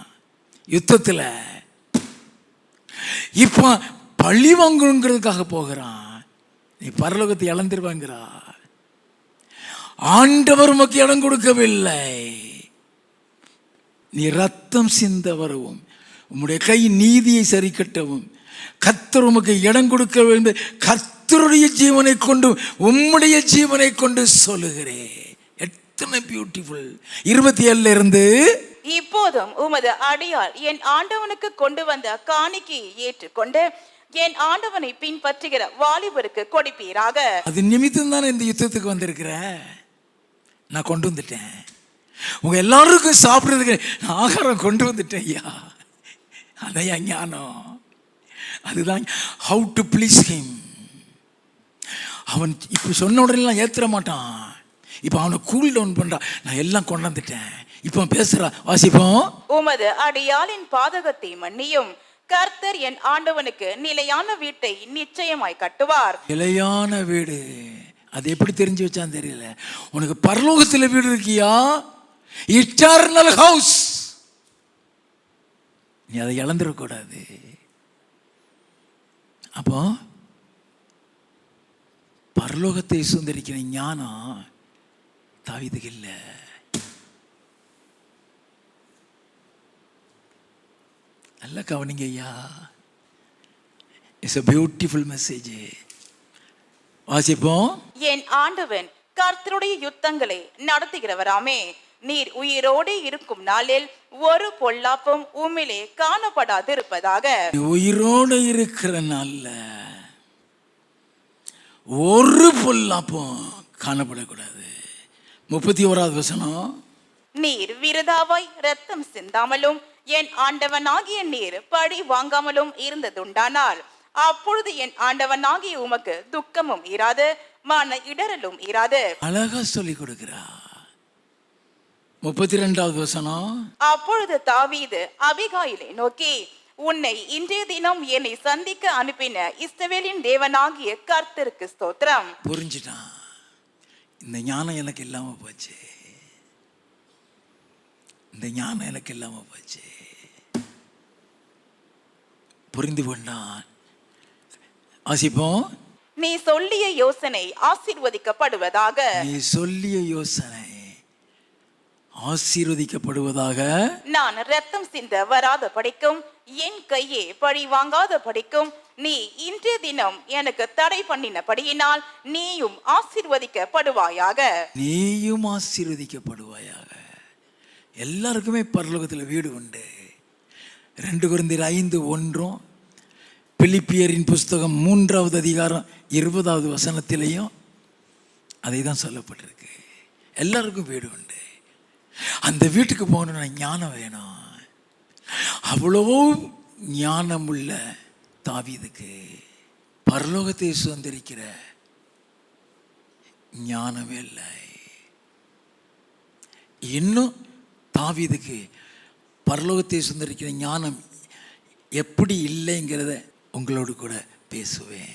யுத்தத்துல இப்ப பழி வாங்கணுங்கிறதுக்காக போகிறான். நீ பரலோகத்தை இழந்துருவாங்கிறா. ஆண்டவர் உமக்கு இடம் கொடுக்கவில்லை. நீ ரத்தம் சிந்த வரவும், உம்முடைய கை நீதியை சரி கட்டவும், கர்த்தர் உமக்கு இடம் கொடுக்க வேண்டும். கர்த்தருடைய ஜீவனை கொண்டு உம்முடைய ஜீவனை கொண்டு சொல்லுகிறேன். எத்தனை பியூட்டிஃபுல். 27 இருந்து. இப்போதும் உமது அடியாள் என் ஆண்டவனுக்கு கொண்டு வந்த காணிக்கையை ஏற்றுக்கொண்டு என் ஆண்டவனை பின்பற்றுகிற வாலிபருக்கு கொடுப்பீராக. அது நிமித்தம் தானே இந்த யுத்தத்துக்கு வந்திருக்கிற. நான் கொண்டு வந்துட்டேன். உங்க எல்லாருக்கும் சாப்பிட்றதுக்கு நான் ஆகாரம் கொண்டு வந்துட்டேன் ஐயா. அதையா ஞானம். அதுதான் ஹவு டு ப்ளீஸ் ஹிம். அவன் இப்போ சொன்ன உடனே ஏற்றுற மாட்டான். இப்போ அவனை கூல் டவுன் பண்றான். நான் எல்லாம் கொண்டு வந்துட்டேன். இப்போ பேசுறா. வாசிப்போம். உமது அடியாளின் பாதகத்தை மன்னியும், கர்த்தர் என் ஆண்டவனுக்கு நிலையான வீட்டை நிச்சயமாய் கட்டுவார். நிலையான வீடு அது எப்படி தெரிஞ்சு வச்சான்னு தெரியல. உனக்கு பரலோகத்தில் வீடு இருக்கியா? Eternal house. நீ அதை இழந்துடக்கூடாது. அப்போ பரலோகத்தை சுந்தரிக்கிற ஞானம் தாவீதுக்கு இல்லை. நல்ல கவனிங்க ஐயா. It's a beautiful message. வாசிப்போம். என் ஆண்டவன் கர்த்தருடைய யுத்தங்களை நடத்துகிறவராமே, நீர் உயிரோடு இருக்கும் நாளில் ஒரு பொல்லாப்பும் உம்மிலே காணப்படாது இருப்பதாக. உயிரோடு இருக்கிற நாள்ல ஒரு பொல்லாப்பும் காணப்படக்கூடாது. 31வது வசனம். நீர் விருதாவாய் ரத்தம் சிந்தாமலும் என் ஆண்டவனாகிய நீர் பழி வாங்காமலும் இருந்ததுண்டானால் அப்பொழுது என் ஆண்டவனாகிய உமக்கு துக்கமும் இராது, மன இடரலும் இராது. அழகா சொல்லி கொடுக்கிறா. 32வது வசனம். அப்பொழுது தாவீது அபிகாயிலை நோக்கி, உன்னை இன்றைய தினம் என்னை சந்திக்க அனுப்பின இஸ்ரவேலின் தேவனாகிய கர்த்தருக்கு ஸ்தோத்திரம். புரிஞ்சுட்டான். இந்த ஞானம் எனக்கு இல்லாம போச்சு. இந்த ஞானம் எனக்கு இல்லாம போச்சு. புரிந்து கொண்டான். வாசிப்போம். நீ சொல்லிய யோசனை ஆசீர்வதிக்கப்படுவதாக. நீ சொல்லிய யோசனை ஆசீர்வதிக்கப்படுவதாக. நான் ரத்தம் சிந்த வராத படிக்கும், என் கையே பழி வாங்காத படிக்கும், நீ இன்றைய தினம் எனக்கு தடை பண்ணினபடியினால் நீயும் ஆசீர்வதிக்கப்படுவாயாக. நீயும் ஆசீர்வதிக்கப்படுவாயாக. எல்லாருக்குமே பரலோகத்தில் வீடு உண்டு. 2 கொரிந்தியர் 5:1 பிலிப்பியரின் புஸ்தகம் 3வது அதிகாரம் 20வது வசனத்திலையும் அதை தான் சொல்லப்பட்டிருக்கு. எல்லாருக்கும் வீடு உண்டு. அந்த வீட்டுக்கு போகணும்னா ஞானம் வேணும். அவ்வளோ ஞானமுள்ள தாவீதுக்கு பரலோகத்தை சுதந்திரிக்கிற ஞானமே இல்லை. இன்னும் தாவீதுக்கு பரலோகத்தை சுதந்திரிக்கிற ஞானம் எப்படி இல்லைங்கிறத உங்களோடு கூட பேசுவேன்.